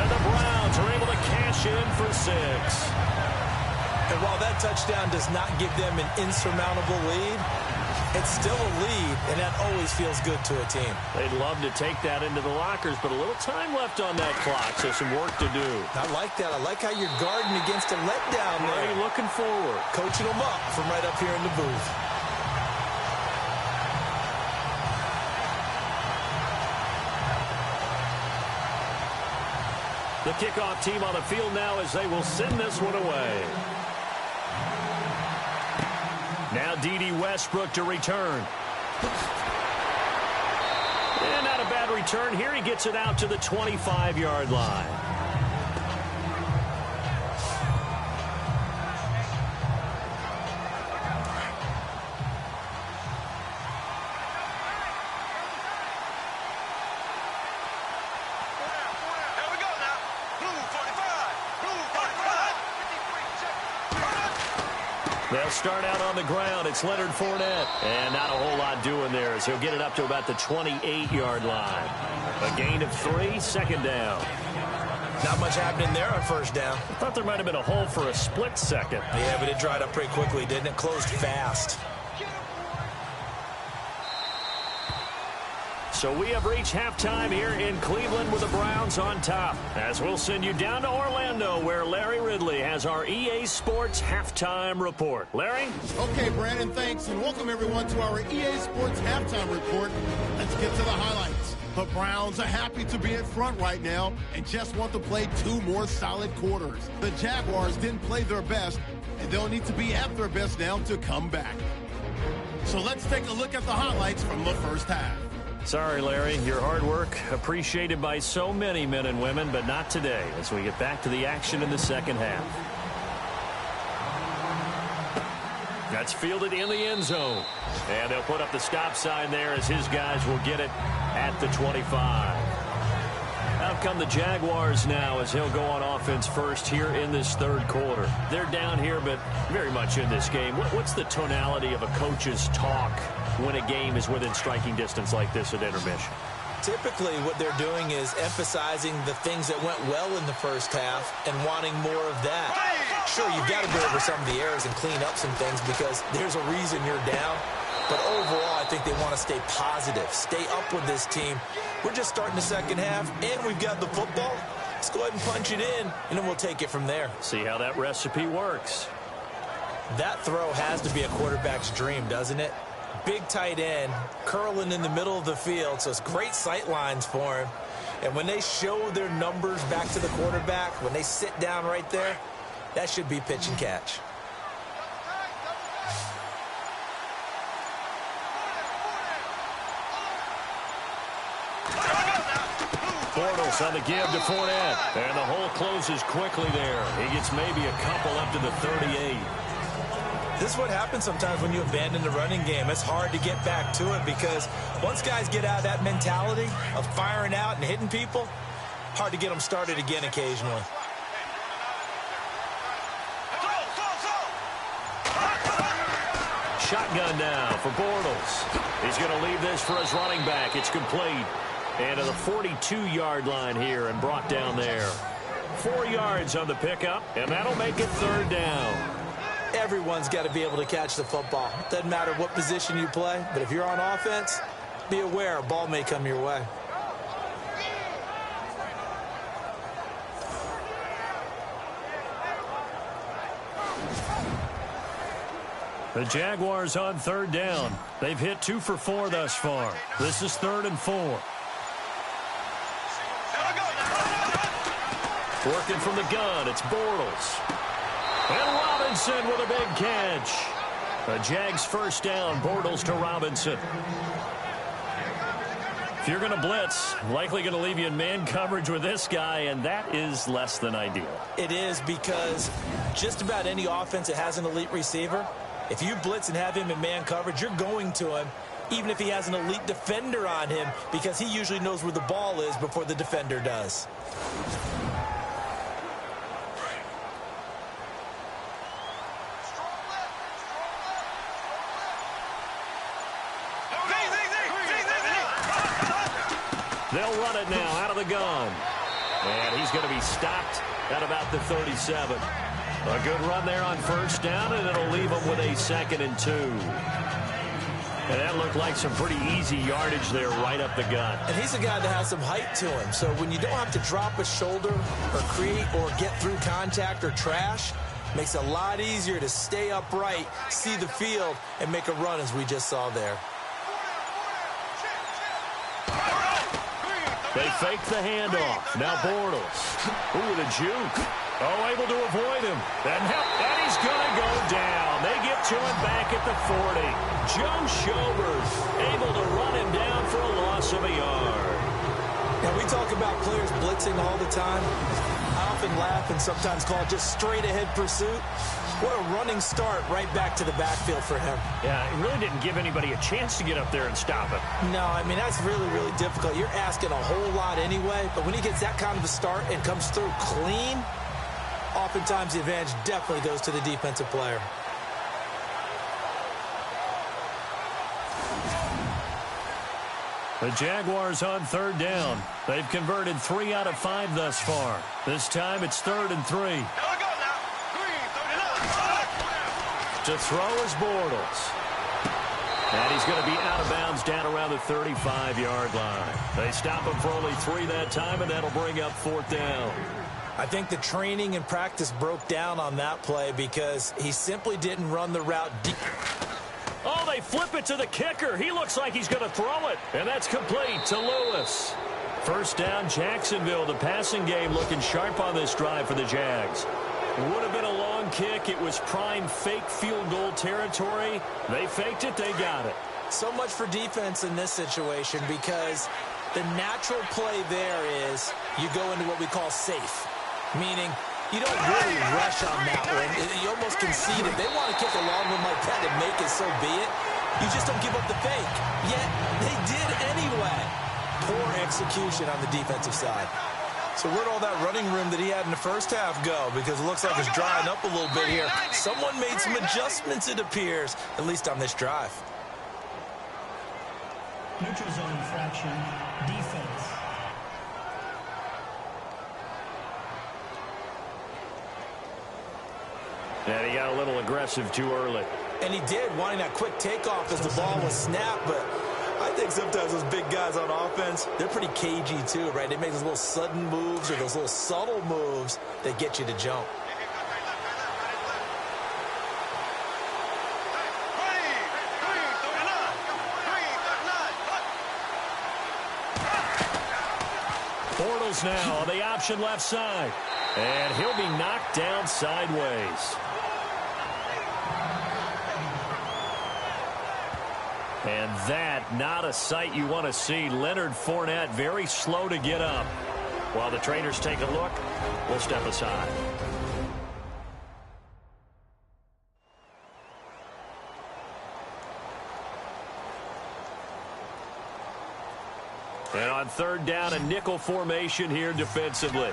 And the Browns are able to cash in for 6. And while that touchdown does not give them an insurmountable lead, it's still a lead, and that always feels good to a team. They'd love to take that into the lockers, but a little time left on that clock, so some work to do. I like that. I like how you're guarding against a letdown there. Ray looking forward. Coaching them up from right up here in the booth. The kickoff team on the field now as they will send this one away. Now D.D. Westbrook to return. And not a bad return here. He gets it out to the 25-yard line. They'll start out on the ground. It's Leonard Fournette. And not a whole lot doing there as he'll get it up to about the 28-yard line. A gain of 3, second down. Not much happening there on first down. I thought there might have been a hole for a split second. Yeah, but it dried up pretty quickly, didn't it? Closed fast. So we have reached halftime here in Cleveland with the Browns on top. As we'll send you down to Orlando where Larry Ridley has our EA Sports Halftime Report. Larry? Okay, Brandon, thanks, and welcome everyone to our EA Sports Halftime Report. Let's get to the highlights. The Browns are happy to be in front right now and just want to play 2 more solid quarters. The Jaguars didn't play their best, and they'll need to be at their best now to come back. So let's take a look at the highlights from the first half. Sorry, Larry. Your hard work appreciated by so many men and women, but not today as we get back to the action in the second half. That's fielded in the end zone. And they'll put up the stop sign there as his guys will get it at the 25. Out come the Jaguars now as he'll go on offense first here in this third quarter. They're down here, but very much in this game. What's the tonality of a coach's talk when a game is within striking distance like this at intermission? Typically, what they're doing is emphasizing the things that went well in the first half and wanting more of that. Sure, you've got to go over some of the errors and clean up some things because there's a reason you're down. But overall, I think they want to stay positive, stay up with this team. We're just starting the second half, and we've got the football. Let's go ahead and punch it in, and then we'll take it from there. See how that recipe works. That throw has to be a quarterback's dream, doesn't it? Big tight end, curling in the middle of the field, so it's great sight lines for him. And when they show their numbers back to the quarterback, when they sit down right there, that should be pitch and catch. Bortles on the give to Fournette. And the hole closes quickly there. He gets maybe a couple up to the 38. This is what happens sometimes when you abandon the running game. It's hard to get back to it because once guys get out of that mentality of firing out and hitting people, hard to get them started again occasionally. Shotgun now for Bortles. He's going to leave this for his running back. It's complete. And to the 42-yard line here and brought down there. 4 yards on the pickup, and that'll make it third down. Everyone's got to be able to catch the football. Doesn't matter what position you play, but if you're on offense, be aware a ball may come your way. The Jaguars on third down. They've hit 2 for 4 thus far. This is 3rd and 4. Working from the gun, it's Bortles. And Robinson with a big catch. The Jags first down, Bortles to Robinson. If you're going to blitz, likely going to leave you in man coverage with this guy, and that is less than ideal. It is because just about any offense that has an elite receiver, if you blitz and have him in man coverage, you're going to him, even if he has an elite defender on him, because he usually knows where the ball is before the defender does. They'll run it now out of the gun. And he's going to be stopped at about the 37. A good run there on first down, and it'll leave him with a 2nd and 2. And that looked like some pretty easy yardage there right up the gut. And he's a guy that has some height to him. So when you don't have to drop a shoulder or create or get through contact or trash, makes it a lot easier to stay upright, see the field, and make a run as we just saw there. They fake the handoff. Now Bortles. Ooh, the juke. Oh, able to avoid him. And he's going to go down. They get to him back at the 40. Joe Schobert able to run him down for a loss loss of a yard. Now, we talk about players blitzing all the time. I often laugh and sometimes call it just straight-ahead pursuit. What a running start right back to the backfield for him. Yeah, it really didn't give anybody a chance to get up there and stop him. No, I mean, that's really, really difficult. You're asking a whole lot anyway, but when he gets that kind of a start and comes through clean, oftentimes the advantage definitely goes to the defensive player. The Jaguars on third down. They've converted 3 out of 5 thus far. This time it's 3rd and 3. To throw is Bortles. And he's going to be out of bounds down around the 35-yard line. They stop him for only 3 that time, and that'll bring up 4th down. I think the training and practice broke down on that play because he simply didn't run the route deep. Oh, they flip it to the kicker. He looks like he's going to throw it. And that's complete to Lewis. First down, Jacksonville. The passing game looking sharp on this drive for the Jags. Would have been a long kick. It was prime fake field goal territory. They faked it. They got it. So much for defense in this situation because the natural play there is you go into what we call safe, meaning you don't really rush on that one. You almost concede it. They want to kick a long one like that and make it, so be it. You just don't give up the fake. Yet they did anyway. Poor execution on the defensive side. So where'd all that running room that he had in the first half go? Because it looks like it's drying up a little bit here. Someone made some adjustments, it appears, at least on this drive. Neutral zone infraction, defense. And he got a little aggressive too early. And he did, wanting that quick takeoff as the ball was snapped, but I think sometimes those big guys on offense, they're pretty cagey too, right? They make those little sudden moves or those little subtle moves that get you to jump. Bortles now on the option left side. And he'll be knocked down sideways. And that, not a sight you want to see. Leonard Fournette very slow to get up. While the trainers take a look, we'll step aside. And on third down, a nickel formation here defensively.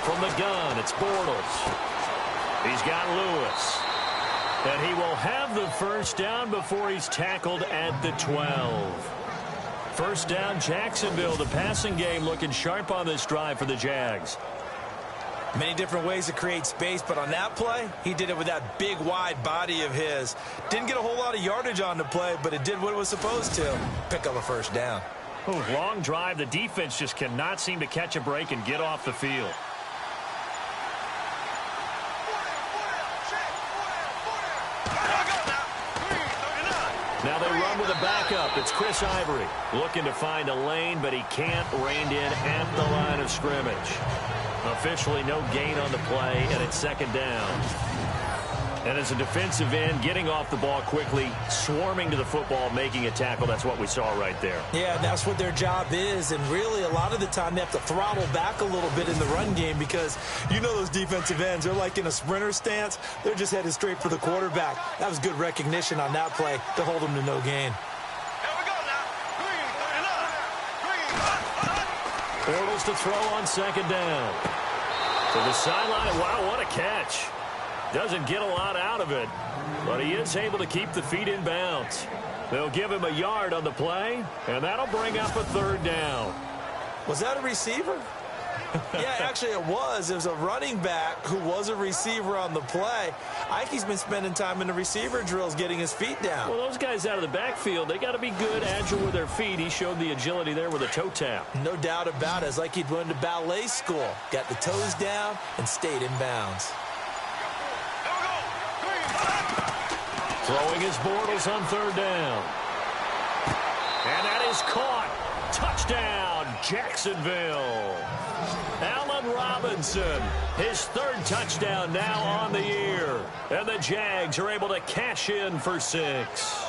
From the gun, it's Bortles. He's got Lewis. And he will have the first down before he's tackled at the 12. First down, Jacksonville. The passing game looking sharp on this drive for the Jags. Many different ways to create space, but on that play, he did it with that big, wide body of his. Didn't get a whole lot of yardage on the play, but it did what it was supposed to. Pick up a first down. Ooh, long drive. The defense just cannot seem to catch a break and get off the field. Now they run with a backup. It's Chris Ivory looking to find a lane, but he can't. Reined in at the line of scrimmage. Officially no gain on the play, and it's second down. And as a defensive end, getting off the ball quickly, swarming to the football, making a tackle, that's what we saw right there. Yeah, that's what their job is, and really a lot of the time they have to throttle back a little bit in the run game because you know those defensive ends, they're like in a sprinter stance. They're just headed straight for the quarterback. That was good recognition on that play to hold them to no gain. Bortles to throw on second down. To the sideline. Wow, what a catch. Doesn't get a lot out of it, but he is able to keep the feet in bounds. They'll give him a yard on the play, and that'll bring up a third down. Was that a receiver? Yeah, actually it was. It was a running back who was a receiver on the play. I think he's been spending time in the receiver drills getting his feet down. Well, those guys out of the backfield, they got to be good, agile with their feet. He showed the agility there with a toe tap. No doubt about it. It's like he'd went to ballet school. Got the toes down and stayed in bounds. Throwing his Bortles on third down. And that is caught. Touchdown, Jacksonville. Allen Robinson, his third touchdown now on the year. And the Jags are able to cash in for 6.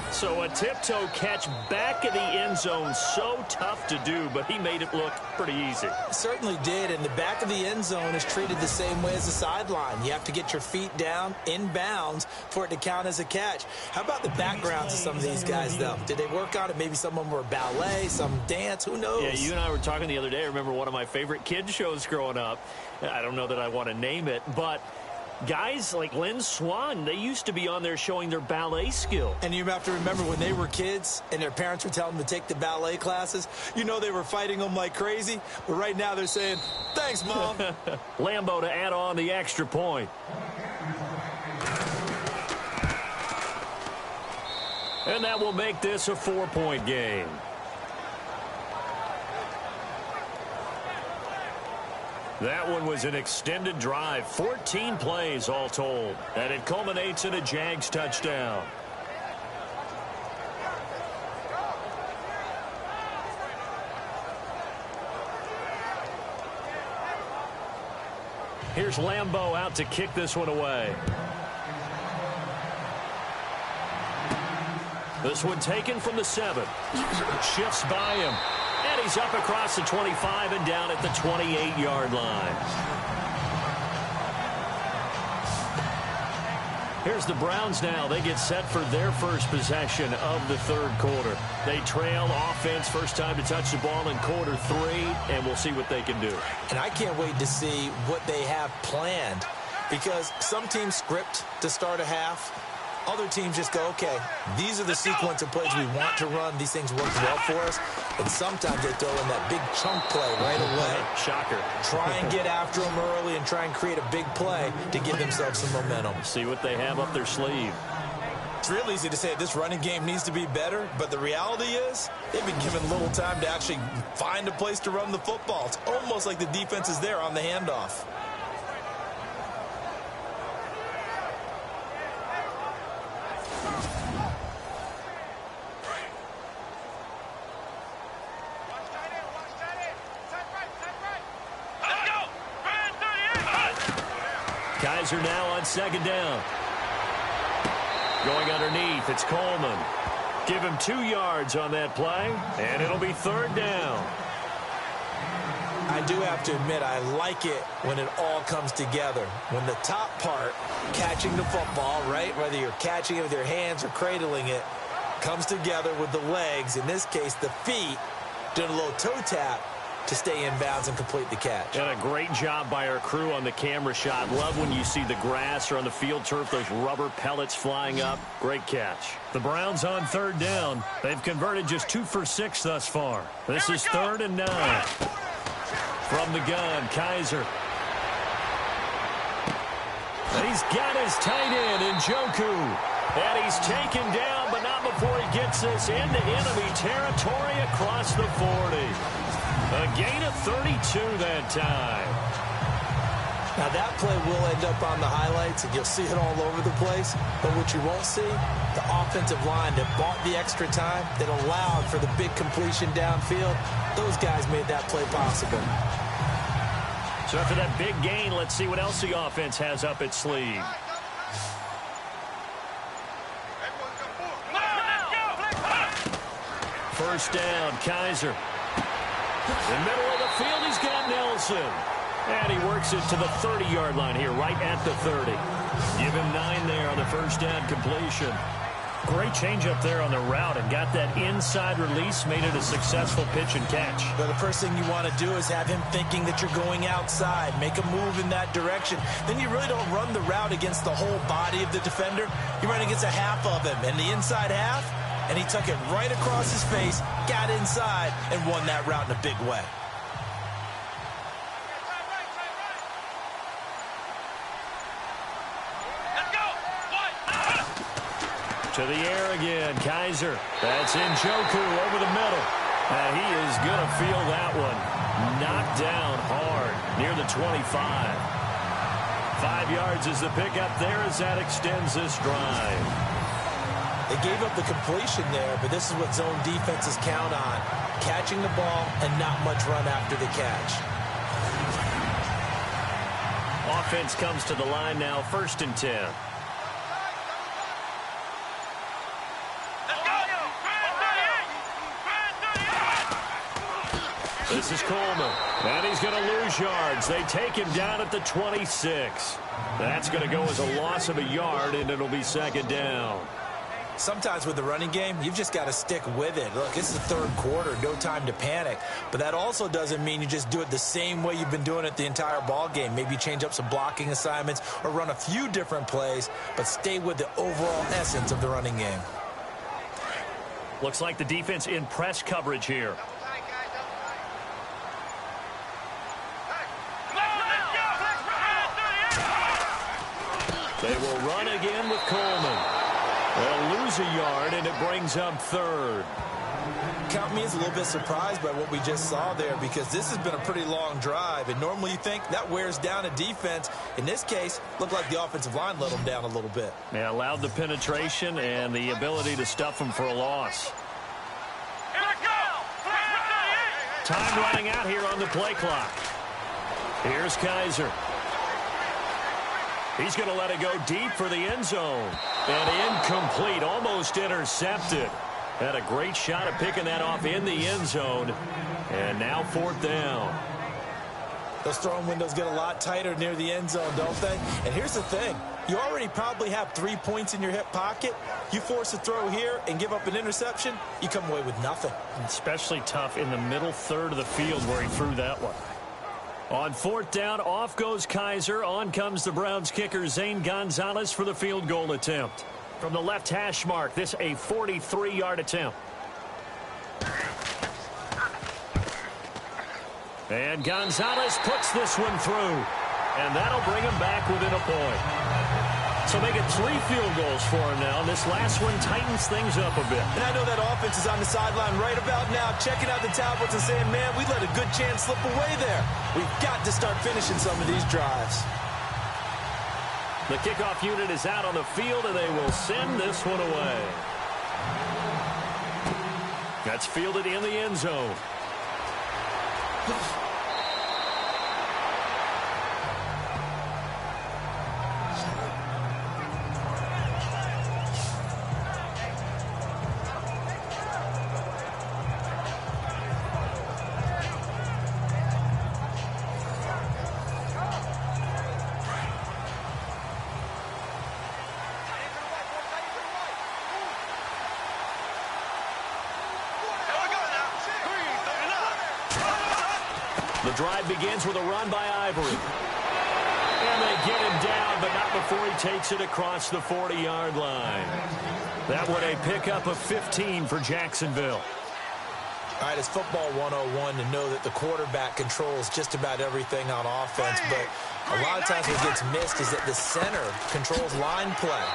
So a tiptoe catch back in the end zone, so tough to do, but he made it look pretty easy. Certainly did, and the back of the end zone is treated the same way as the sideline. You have to get your feet down in bounds for it to count as a catch. How about the backgrounds of some of these guys, though? Did they work on it? Maybe some of them were ballet, some dance, who knows? Yeah, you and I were talking the other day. I remember one of my favorite kids shows growing up. I don't know that I want to name it, but guys like Lynn Swann, they used to be on there showing their ballet skill. And you have to remember when they were kids and their parents were telling them to take the ballet classes, you know they were fighting them like crazy. But right now they're saying, thanks, Mom. Lambeau to add on the extra point. And that will make this a 4-point game. That one was an extended drive, 14 plays all told, and it culminates in a Jags touchdown. Here's Lambeau out to kick this one away. This one taken from the 7. Shifts by him. And he's up across the 25 and down at the 28-yard line. Here's the Browns now. They get set for their first possession of the third quarter. They trail offense, first time to touch the ball in quarter 3, and we'll see what they can do. And I can't wait to see what they have planned, because some teams script to start a half. Other teams just go, okay, these are the sequence of plays we want to run. These things work well for us. And sometimes they throw in that big chunk play right away. Shocker. Try and get after them early and try and create a big play to give themselves some momentum. See what they have up their sleeve. It's real easy to say this running game needs to be better, but the reality is they've been given little time to actually find a place to run the football. It's almost like the defense is there on the handoff. Kaiser now on second down. Going underneath, it's Coleman. Give him 2 yards on that play, and it'll be third down. I do have to admit, I like it when it all comes together. When the top part, catching the football, right, whether you're catching it with your hands or cradling it, comes together with the legs, in this case the feet, doing a little toe tap to stay in bounds and complete the catch. And a great job by our crew on the camera shot. Love when you see the grass or on the field turf, those rubber pellets flying up. Great catch. The Browns on third down. They've converted just 2 for 6 thus far. This is 3rd and 9. From the gun, Kaiser. And he's got his tight end in Njoku. And he's taken down, but not before he gets this into enemy territory across the 40. A gain of 32 that time. Now that play will end up on the highlights, and you'll see it all over the place. But what you won't see, the offensive line that bought the extra time, that allowed for the big completion downfield, those guys made that play possible. So after that big gain, let's see what else the offense has up its sleeve. First down, Kaiser. In the middle of the field, he's got Nelson. And he works it to the 30-yard line here, right at the 30. Give him 9 there on the first down completion. Great change up there on the route and got that inside release, made it a successful pitch and catch. But the first thing you want to do is have him thinking that you're going outside, make a move in that direction. Then you really don't run the route against the whole body of the defender. You run against a half of him, and the inside half, and he took it right across his face, got inside, and won that route in a big way. To the air again, Kaiser. That's Njoku over the middle. And he is going to feel that one. Knocked down hard near the 25. 5 yards is the pickup there as that extends this drive. They gave up the completion there, but this is what zone defenses count on. Catching the ball and not much run after the catch. Offense comes to the line now, 1st and 10. This is Coleman, and he's going to lose yards. They take him down at the 26. That's going to go as a loss of a yard, and it'll be 2nd down. Sometimes with the running game, you've just got to stick with it. Look, it's the 3rd quarter, no time to panic. But that also doesn't mean you just do it the same way you've been doing it the entire ball game. Maybe change up some blocking assignments or run a few different plays, but stay with the overall essence of the running game. Looks like the defense in press coverage here. They will run again with Coleman. They'll lose a yard, and it brings up 3rd. Count me as a little bit surprised by what we just saw there, because this has been a pretty long drive, and normally you think that wears down a defense. In this case, looked like the offensive line let them down a little bit. Yeah, allowed the penetration and the ability to stuff them for a loss. Time running out here on the play clock. Here's Kaiser. He's going to let it go deep for the end zone. And incomplete, almost intercepted. Had a great shot at picking that off in the end zone. And now 4th down. Those throwing windows get a lot tighter near the end zone, don't they? And here's the thing. You already probably have 3 points in your hip pocket. You force a throw here and give up an interception, you come away with nothing. Especially tough in the middle 3rd of the field where he threw that one. On 4th down, off goes Kaiser. On comes the Browns kicker, Zane Gonzalez, for the field goal attempt. From the left hash mark, this a 43-yard attempt. And Gonzalez puts this one through. And that'll bring him back within a point. So make it 3 field goals for him now. And this last one tightens things up a bit. And I know that offense is on the sideline right about now, checking out the tablets and saying, man, we let a good chance slip away there. We've got to start finishing some of these drives. The kickoff unit is out on the field, and they will send this one away. That's fielded in the end zone. The drive begins with a run by Ivory. And they get him down, but not before he takes it across the 40-yard line. That one a pickup of 15 for Jacksonville. All right, it's football 101 to know that the quarterback controls just about everything on offense, but a lot of times what gets missed is that the center controls line play.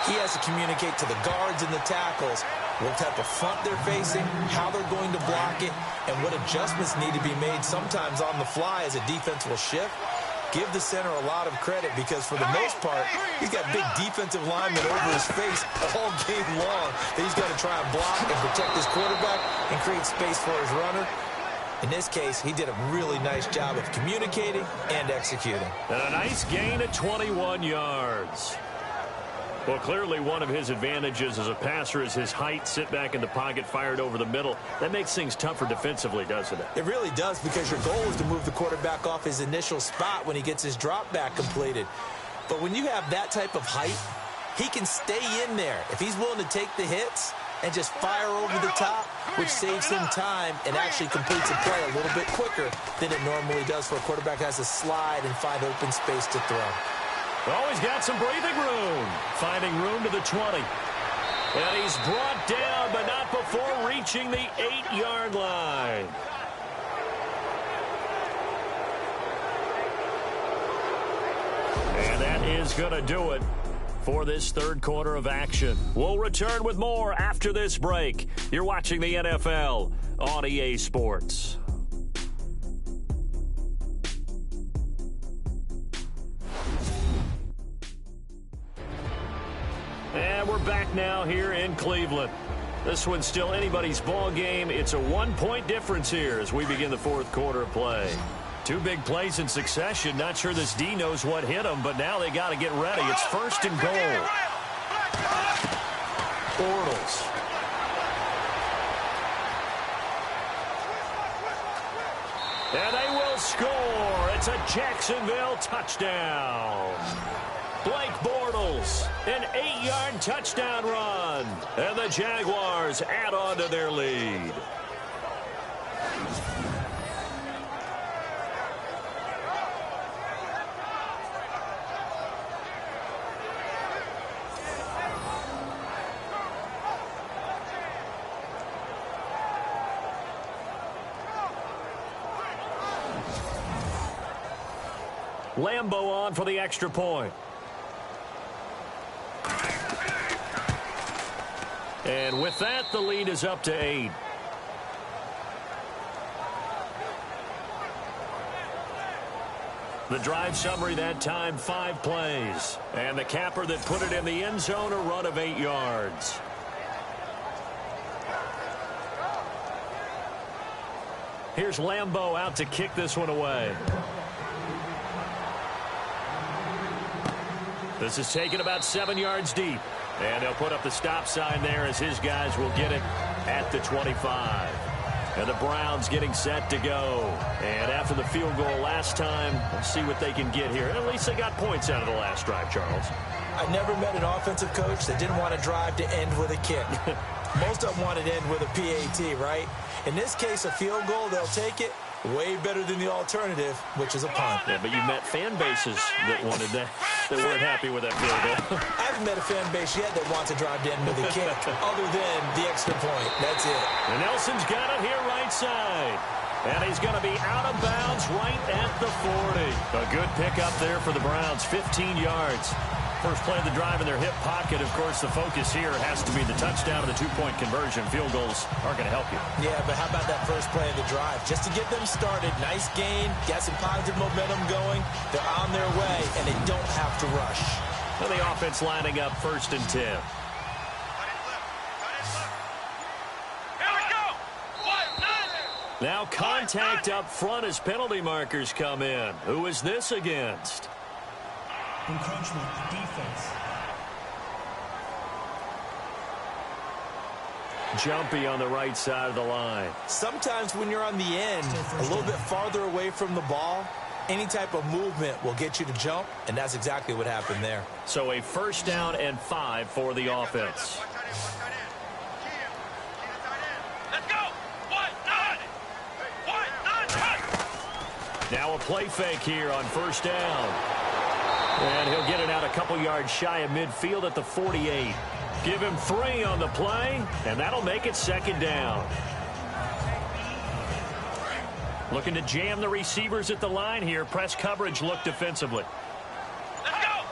He has to communicate to the guards and the tackles what type of front they're facing, how they're going to block it, and what adjustments need to be made sometimes on the fly as a defense will shift. Give the center a lot of credit because for the most part, he's got big defensive linemen over his face all game long that he's got to try and block and protect his quarterback and create space for his runner. In this case, he did a really nice job of communicating and executing. And a nice gain of 21 yards. Well, clearly one of his advantages as a passer is his height, sit back in the pocket, fired over the middle. That makes things tougher defensively, doesn't it? It really does, because your goal is to move the quarterback off his initial spot when he gets his drop back completed. But when you have that type of height, he can stay in there if he's willing to take the hits and just fire over the top, which saves him time and actually completes a play a little bit quicker than it normally does for a quarterback who has to slide and find open space to throw. Oh, he's got some breathing room. Finding room to the 20. And he's brought down, but not before reaching the 8-yard line. And that is going to do it for this third quarter of action. We'll return with more after this break. You're watching the NFL on EA Sports. And we're back now here in Cleveland. This one's still anybody's ball game. It's a 1-point difference here as we begin the fourth quarter of play. Two big plays in succession. Not sure this D knows what hit them, but now they got to get ready. It's first and goal. Bortles. And they will score. It's a Jacksonville touchdown. Blake Bortles, an 8-yard touchdown run. And the Jaguars add on to their lead. Lambeau on for the extra point. And with that, the lead is up to 8. The drive summary that time, 5 plays. And the capper that put it in the end zone, a run of 8 yards. Here's Lambeau out to kick this one away. This is taken about 7 yards deep. And they'll put up the stop sign there as his guys will get it at the 25. And the Browns getting set to go. And after the field goal last time, let's see what they can get here. At least they got points out of the last drive, Charles. I never met an offensive coach that didn't want to drive to end with a kick. Most of them wanted to end with a PAT, right? In this case, a field goal, they'll take it. Way better than the alternative, which is a punt. Yeah, but you met fan bases that wanted that, that weren't happy with that field goal. I haven't met a fan base yet that wants to drive to end with a kick, other than the extra point. That's it. And Nelson's got it here right side. And he's going to be out of bounds right at the 40. A good pickup there for the Browns, 15 yards. First play of the drive in their hip pocket. Of course, the focus here has to be the touchdown and the 2-point conversion. Field goals aren't going to help you. Yeah, but how about that first play of the drive? Just to get them started, nice gain, got some positive momentum going. They're on their way, and they don't have to rush. And the offense lining up first and 10. Here we go. Now contact up front as penalty markers come in. Who is this against? Encroachment, defense. Jumpy on the right side of the line. Sometimes when you're on the end, a little bit farther away from the ball, any type of movement will get you to jump, and that's exactly what happened there. So a first down and 5 for the offense. Let's go. 1-9. Now a play fake here on first down. And he'll get it out a couple yards shy of midfield at the 48. Give him 3 on the play, and that'll make it second down. Looking to jam the receivers at the line here. Press coverage look defensively. Let's go.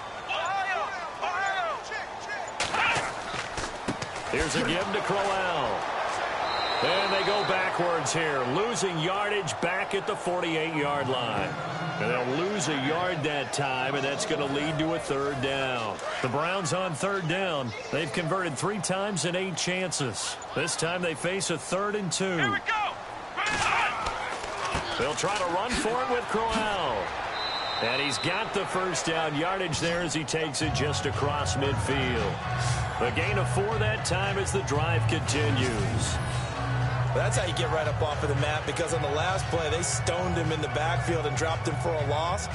Here's a give to Crowell. And they go backwards here, losing yardage back at the 48-yard line. And they'll lose a yard that time, and that's going to lead to a third down. The Browns on third down. They've converted 3 times in 8 chances. This time they face a 3rd and 2. Here we go. They'll try to run for it with Crowell. And he's got the first down yardage there as he takes it just across midfield. The gain of 4 that time as the drive continues. Well, that's how you get right up off of the mat, because on the last play, they stoned him in the backfield and dropped him for a loss.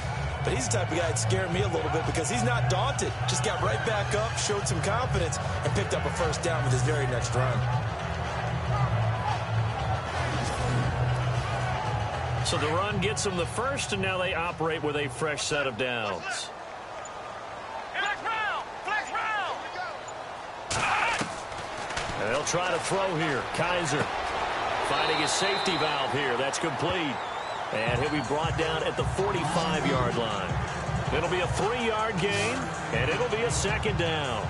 But he's the type of guy that scared me a little bit because he's not daunted. Just got right back up, showed some confidence, and picked up a first down with his very next run. So the run gets them the first, and now they operate with a fresh set of downs. Flex round. And they'll try to throw here. Kaiser finding his safety valve here. That's complete. And he'll be brought down at the 45-yard line. It'll be a 3-yard gain, and it'll be a second down.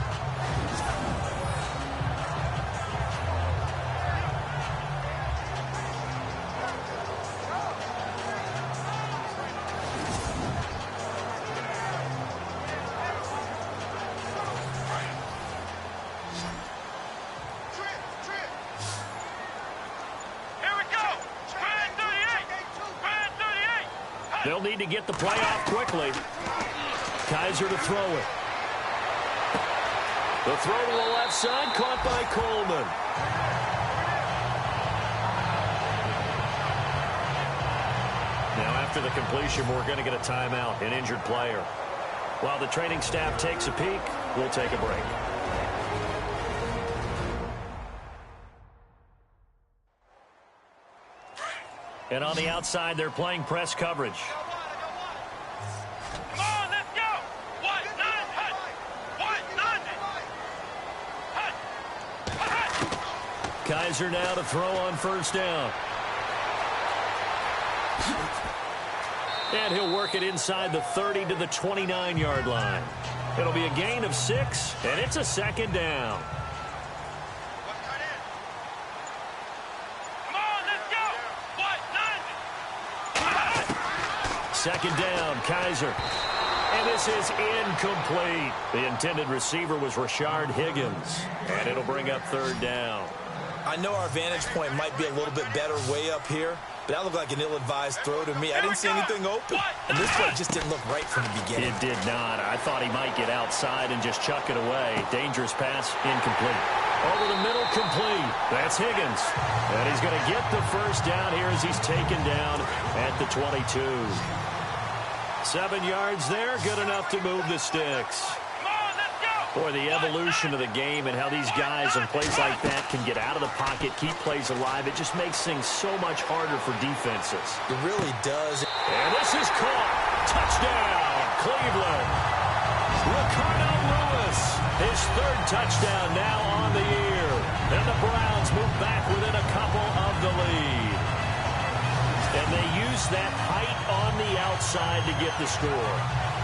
They'll need to get the play off quickly. Kaiser to throw it. The throw to the left side, caught by Coleman. Now after the completion, we're going to get a timeout, an injured player. While the training staff takes a peek, we'll take a break. And on the outside, they're playing press coverage. Come on, let's go. 1-9, hut. 1-9. Hut. Kaiser now to throw on first down. And he'll work it inside the 30 to the 29-yard line. It'll be a gain of 6, and it's a second down. Come on, let's go. 1-9. Second down, Kaiser. And this is incomplete. The intended receiver was Rashard Higgins. And it'll bring up third down. I know our vantage point might be a little bit better way up here, but that looked like an ill-advised throw to me. I didn't see anything open. And this play just didn't look right from the beginning. It did not. I thought he might get outside and just chuck it away. Dangerous pass, incomplete. Over the middle, complete. That's Higgins. And he's going to get the first down here as he's taken down at the 22. 7 yards there, good enough to move the sticks. Boy, the evolution of the game and how these guys on plays like that can get out of the pocket, keep plays alive, it just makes things so much harder for defenses. It really does. And this is caught. Touchdown, Cleveland. Ricardo Lewis, his third touchdown now on the year. And the Browns move back within a couple of the lead. And they use that height on the outside to get the score.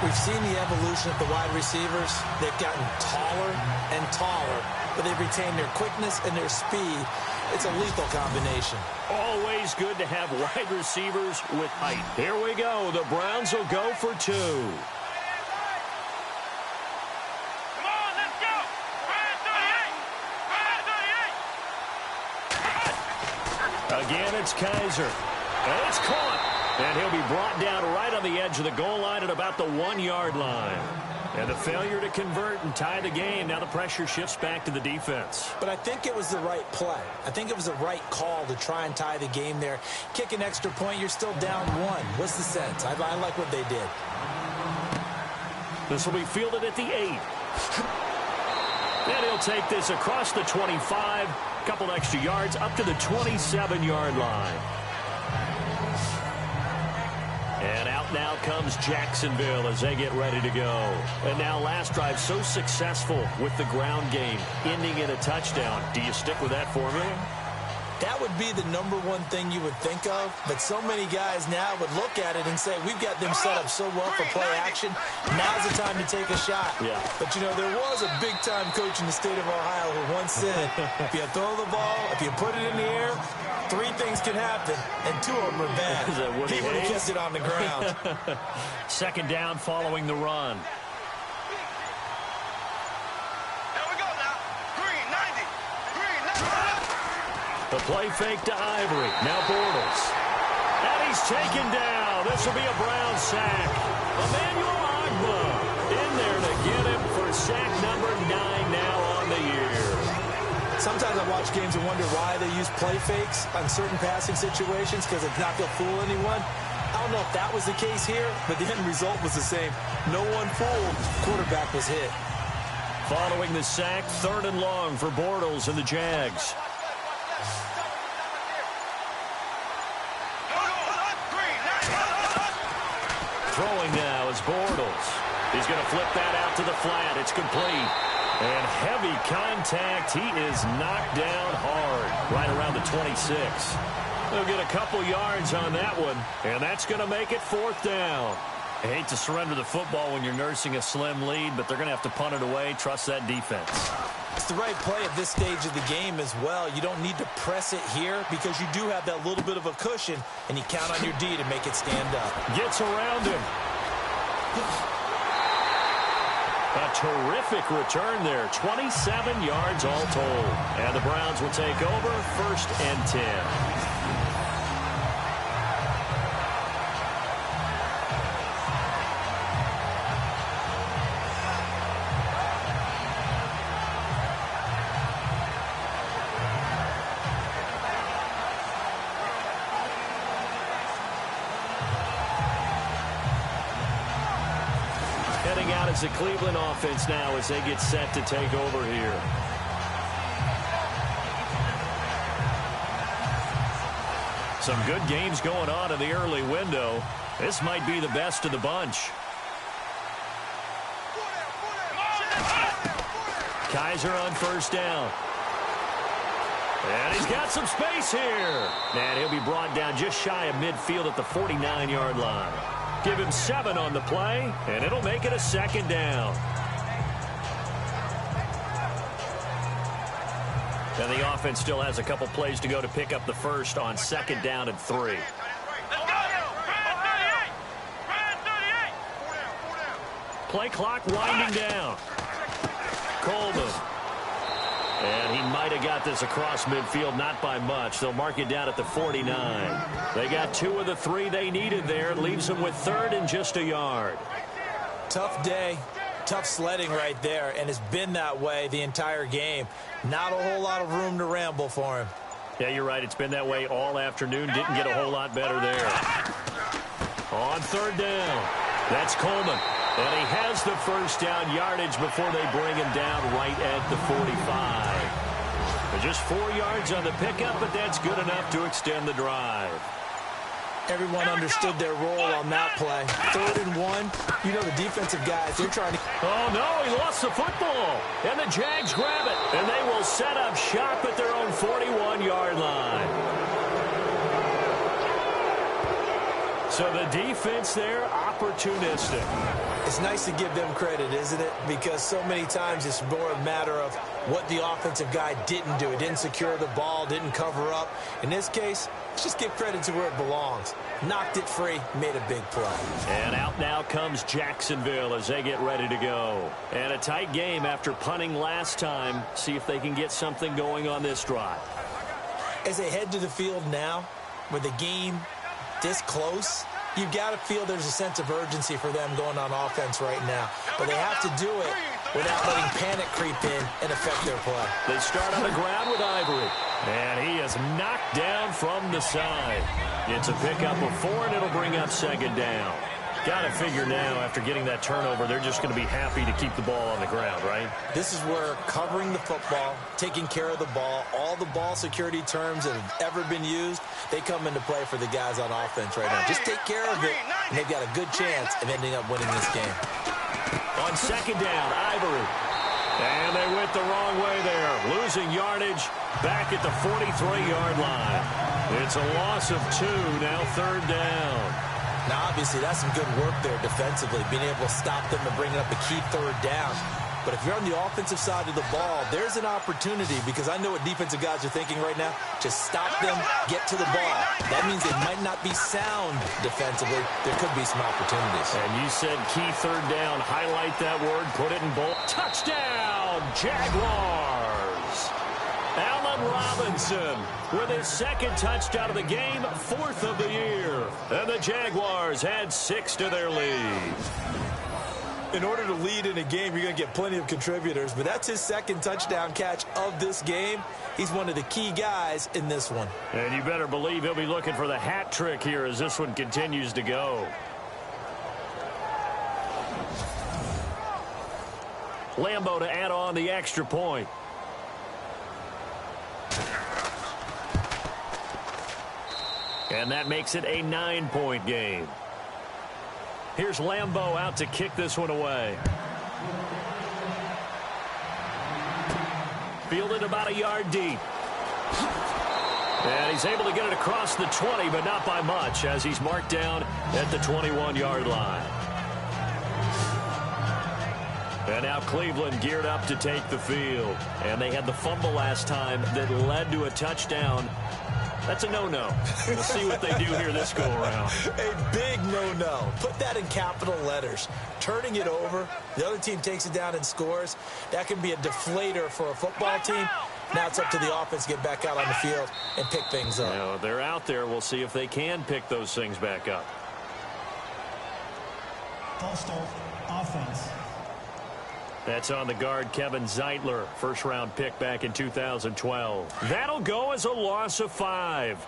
We've seen the evolution of the wide receivers. They've gotten taller and taller, but they've retained their quickness and their speed. It's a lethal combination. Always good to have wide receivers with height. Here we go. The Browns will go for 2. Come on, let's go. Brand 38. Again, it's Kaiser. And it's caught. And he'll be brought down right on the edge of the goal line at about the 1-yard line. And the failure to convert and tie the game. Now the pressure shifts back to the defense. But I think it was the right play. I think it was the right call to try and tie the game there. Kick an extra point, you're still down 1. What's the sense? I like what they did. This will be fielded at the 8. And he'll take this across the 25. Couple extra yards up to the 27-yard line. And out now comes Jacksonville as they get ready to go. And now last drive so successful with the ground game, ending in a touchdown. Do you stick with that formula? That would be the number one thing you would think of, but so many guys now would look at it and say, we've got them set up so well for play action, now's the time to take a shot. Yeah. But, you know, there was a big-time coach in the state of Ohio who once said, if you throw the ball, if you put it in the air, 3 things can happen, and 2 of them are bad. He would have kept it on the ground. Second down following the run. The play fake to Ivory. Now Bortles. And he's taken down. This will be a Brown sack. Emmanuel Ogbah in there to get him for sack number 9 now on the year. Sometimes I watch games and wonder why they use play fakes on certain passing situations because it's not going to fool anyone. I don't know if that was the case here, but the end result was the same. No one fooled. Quarterback was hit. Following the sack, 3rd and long for Bortles and the Jags. Throwing now is Bortles. He's going to flip that out to the flat. It's complete. And heavy contact. He is knocked down hard right around the 26. They'll get a couple yards on that one, and that's going to make it 4th down. I hate to surrender the football when you're nursing a slim lead, but they're going to have to punt it away. Trust that defense. It's the right play at this stage of the game as well. You don't need to press it here because you do have that little bit of a cushion, and you count on your D to make it stand up. Gets around him. A terrific return there. 27 yards all told. And the Browns will take over 1st and 10. coming out as the Cleveland offense now as they get set to take over here. Some good games going on in the early window. This might be the best of the bunch. Kaiser on first down. And he's got some space here. And he'll be brought down just shy of midfield at the 49-yard line. Give him 7 on the play, and it'll make it a second down. And the offense still has a couple plays to go to pick up the first on second down and 3. Play clock winding down. Coleman. And he might have got this across midfield, not by much. They'll mark it down at the 49. They got 2 of the 3 they needed there. Leaves them with 3rd and just a yard. Tough day. Tough sledding right there, and it's been that way the entire game. Not a whole lot of room to ramble for him. Yeah, you're right. It's been that way all afternoon. Didn't get a whole lot better there. On 3rd down, that's Coleman. And he has the first down yardage before they bring him down right at the 45. But just 4 yards on the pickup, but that's good enough to extend the drive. Everyone understood their role on that play. 3rd and 1. You know the defensive guys, they're trying to... Oh, no, he lost the football. And the Jags grab it. And they will set up shop at their own 41-yard line. So the defense there, opportunistic. It's nice to give them credit, isn't it? Because so many times it's more a matter of what the offensive guy didn't do. He didn't secure the ball, didn't cover up. In this case, let's just give credit to where it belongs. Knocked it free, made a big play. And out now comes Jacksonville as they get ready to go. And a tight game after punting last time. See if they can get something going on this drive. As they head to the field now, with the game this close, you've got to feel there's a sense of urgency for them going on offense right now. But they have to do it without letting panic creep in and affect their play. They start on the ground with Ivory. And he is knocked down from the side. It's a pickup of 4, and it'll bring up second down. Got to figure now, after getting that turnover, they're just going to be happy to keep the ball on the ground, right? This is where covering the football, taking care of the ball, all the ball security terms that have ever been used, they come into play for the guys on offense right now. Just take care of it, and they've got a good chance of ending up winning this game. On second down, Ivory. And they went the wrong way there. Losing yardage back at the 43-yard line. It's a loss of 2, now 3rd down. Now, obviously, that's some good work there defensively, being able to stop them and bringing up a key 3rd down. But if you're on the offensive side of the ball, there's an opportunity, because I know what defensive guys are thinking right now. Just stop them, get to the ball. That means they might not be sound defensively. There could be some opportunities. And you said key 3rd down. Highlight that word, put it in bold. Touchdown, Jaguars! Allen Robinson with his 2nd touchdown of the game, 4th of the year. And the Jaguars add 6 to their lead. In order to lead in a game, you're going to get plenty of contributors, but that's his 2nd touchdown catch of this game. He's one of the key guys in this one. And you better believe he'll be looking for the hat trick here as this one continues to go. Lambo to add on the extra point. And that makes it a 9-point game. Here's Lambo out to kick this one away. Fielded about a yard deep. And he's able to get it across the 20, but not by much, as he's marked down at the 21-yard line. And now Cleveland geared up to take the field. And they had the fumble last time that led to a touchdown. That's a no-no. We'll see what they do here this go-around. A big no-no. Put that in capital letters. Turning it over, the other team takes it down and scores. That can be a deflator for a football team. Now it's up to the offense to get back out on the field and pick things up. Now, they're out there. We'll see if they can pick those things back up. False start, offense. That's on the guard, Kevin Zeitler, first-round pick back in 2012. That'll go as a loss of 5.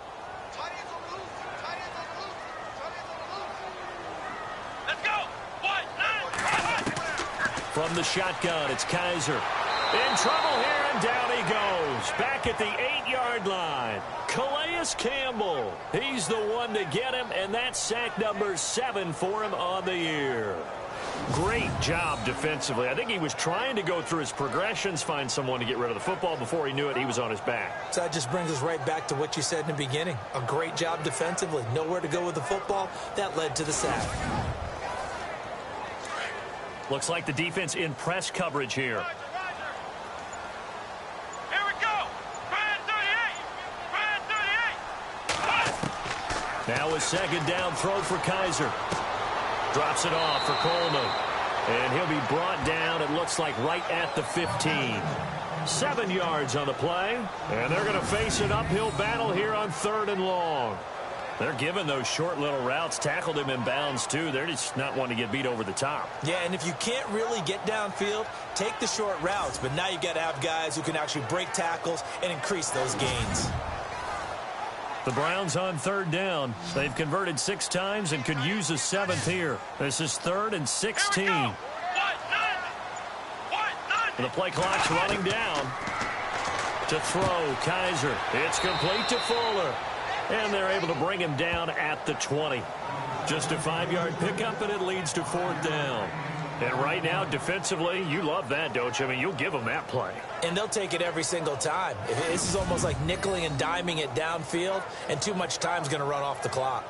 Let's go. 1, 9, From the shotgun, it's Kaiser. In trouble here, and down he goes. Back at the 8-yard line. Calais Campbell. He's the one to get him, and that's sack number 7 for him on the year. Great job defensively. I think he was trying to go through his progressions, find someone to get rid of the football. Before he knew it, he was on his back. So that just brings us right back to what you said in the beginning. A great job defensively. Nowhere to go with the football. That led to the sack. Looks like the defense in press coverage here. Here we go. Brand 38. Now a second down throw for Kaiser. Drops it off for Coleman. And he'll be brought down, it looks like, right at the 15. 7 yards on the play. And they're going to face an uphill battle here on 3rd and long. They're giving those short little routes. Tackled him in bounds, too. They're just not wanting to get beat over the top. Yeah, and if you can't really get downfield, take the short routes. But now you got to have guys who can actually break tackles and increase those gains. The Browns on 3rd down. They've converted 6 times and could use a 7th here. This is 3rd and 16. The play clock's running down. To throw, Kaiser. It's complete to Fuller. And they're able to bring him down at the 20. Just a 5-yard pickup, and it leads to 4th down. And right now, defensively, you love that, don't you? I mean, you'll give them that play. And they'll take it every single time. This is almost like nickeling and diming it downfield, and too much time's going to run off the clock.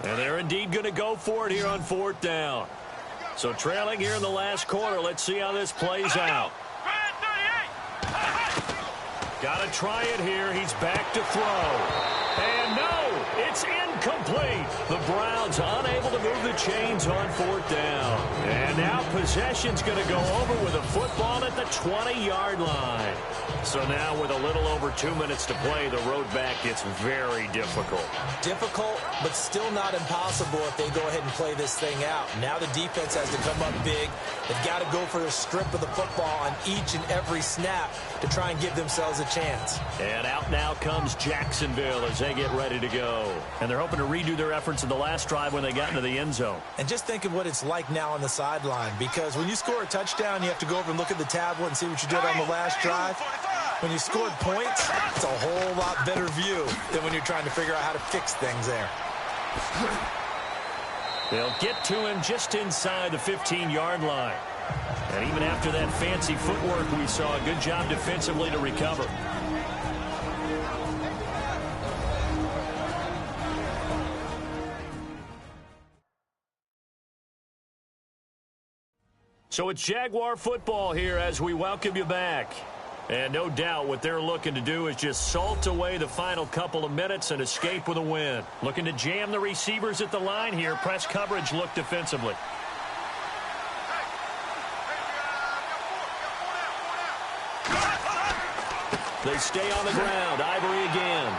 And they're indeed going to go for it here on 4th down. So trailing here in the last quarter, let's see how this plays out. Got to try it here. He's back to throw. And no, it's incomplete. The Browns unable to move the chains on 4th down. And now possession's going to go over with a football at the 20-yard line. So now with a little over 2 minutes to play, the road back gets very difficult. Difficult, but still not impossible if they go ahead and play this thing out. Now the defense has to come up big. They've got to go for a strip of the football on each and every snap to try and give themselves a chance. And out now comes Jacksonville as they get ready to go. And they're hoping to redo their efforts in the last drive when they got into the end zone. And just think of what it's like now on the sideline, because when you score a touchdown, you have to go over and look at the tablet and see what you did on the last drive. When you scored points, it's a whole lot better view than when you're trying to figure out how to fix things there. They'll get to him just inside the 15-yard line. And even after that fancy footwork we saw, a good job defensively to recover. So it's Jaguar football here as we welcome you back. And no doubt what they're looking to do is just salt away the final couple of minutes and escape with a win. Looking to jam the receivers at the line here. Press coverage look defensively. They stay on the ground. Ivory again.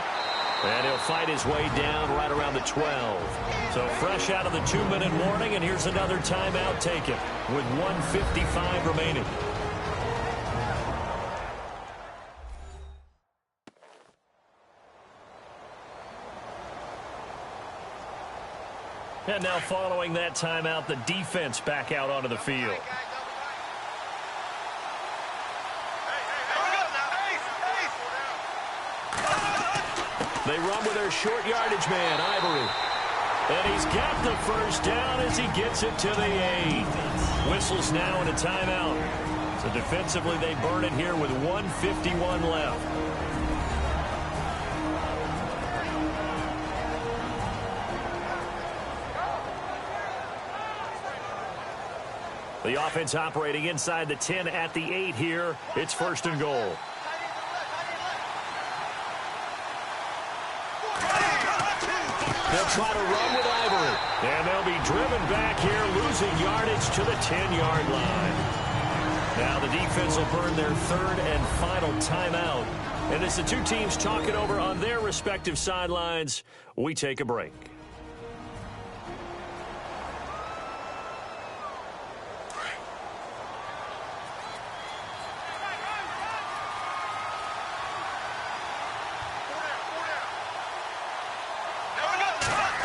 And he'll fight his way down right around the 12. So fresh out of the 2-minute warning, and here's another timeout taken with 1:55 remaining. And now following that timeout, the defense back out onto the field. They run with their short yardage man, Ivory. And he's got the first down as he gets it to the 8. Whistles now in a timeout. So defensively they burn it here with 1:51 left. The offense operating inside the 10 at the 8 here. It's 1st and goal. They'll try to run with Ivory. And they'll be driven back here, losing yardage to the 10-yard line. Now the defense will burn their 3rd and final timeout. And as the two teams talk it over on their respective sidelines, we take a break.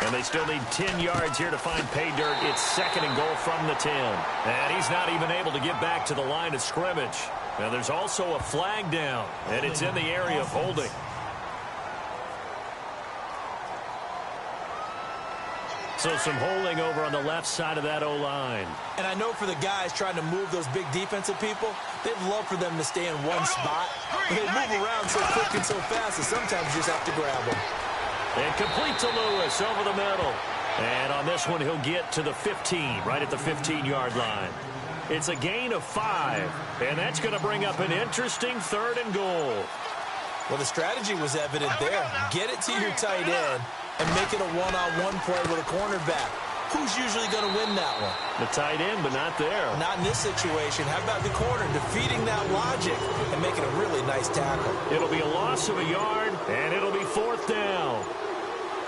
And they still need 10 yards here to find pay dirt. It's 2nd and goal from the 10. And he's not even able to get back to the line of scrimmage. Now there's also a flag down, and it's in the area of holding. So some holding over on the left side of that O-line. And I know for the guys trying to move those big defensive people, they'd love for them to stay in one spot. But they move around so quick and so fast that sometimes you just have to grab them. And complete to Lewis over the middle. And on this one, he'll get to the 15, right at the 15-yard line. It's a gain of 5, and that's going to bring up an interesting 3rd and goal. Well, the strategy was evident there. Get it to your tight end and make it a one-on-one play with a cornerback. Who's usually going to win that one? The tight end, but not there. Not in this situation. How about the corner defeating that logic and making a really nice tackle? It'll be a loss of a yard, and it'll be 4th down.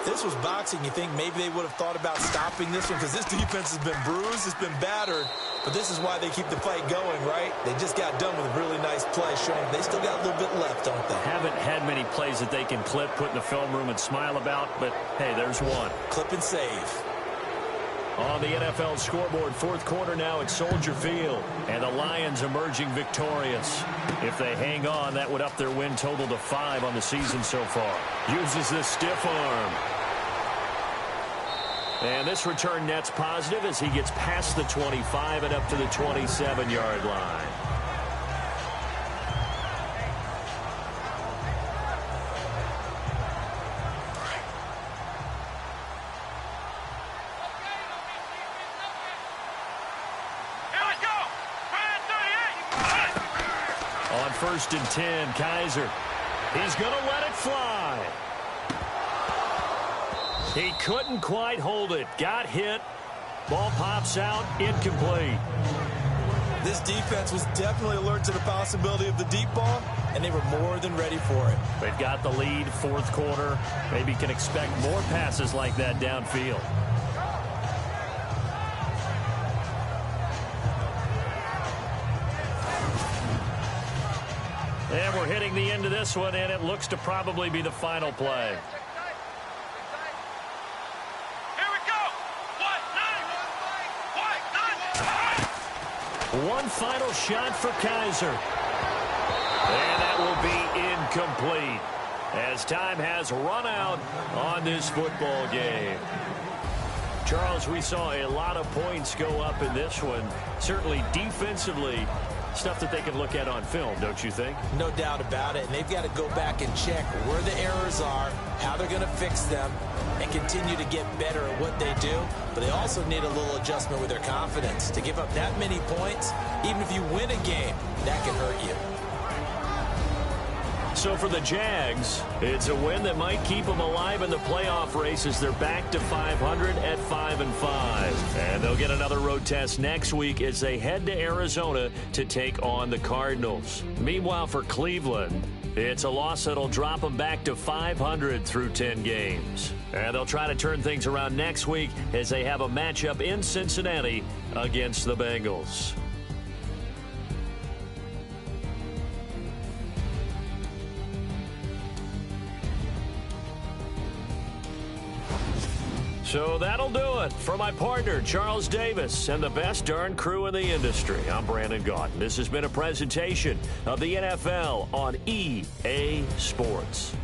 If this was boxing, you think maybe they would have thought about stopping this one because this defense has been bruised, it's been battered, but this is why they keep the fight going, right? They just got done with a really nice play showing they still got a little bit left, don't they? Haven't had many plays that they can clip, put in the film room and smile about, but hey, there's one. Clip and save. On the NFL scoreboard, 4th quarter now at Soldier Field, and the Lions emerging victorious. If they hang on, that would up their win total to 5 on the season so far. Uses the stiff arm. And this return net's positive as he gets past the 25 and up to the 27-yard line. On 1st and 10, Kaiser. He's going to let it fly. He couldn't quite hold it. Got hit. Ball pops out. Incomplete. This defense was definitely alert to the possibility of the deep ball, and they were more than ready for it. They've got the lead, 4th quarter. Maybe can expect more passes like that downfield. And we're hitting the end of this one, and it looks to probably be the final play. One final shot for Kaiser. And that will be incomplete as time has run out on this football game. Charles, we saw a lot of points go up in this one. Certainly defensively, stuff that they can look at on film, don't you think? No doubt about it. And they've got to go back and check where the errors are, how they're going to fix them, and continue to get better at what they do. But they also need a little adjustment with their confidence. To give up that many points, even if you win a game, that can hurt you. So for the Jags, it's a win that might keep them alive in the playoff race as they're back to 500 at 5-5. And they'll get another road test next week as they head to Arizona to take on the Cardinals. Meanwhile, for Cleveland, it's a loss that'll drop them back to 500 through 10 games. And they'll try to turn things around next week as they have a matchup in Cincinnati against the Bengals. So that'll do it. For my partner, Charles Davis, and the best darn crew in the industry, I'm Brandon Gaudin. This has been a presentation of the NFL on EA Sports.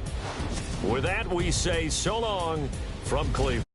With that, we say so long from Cleveland.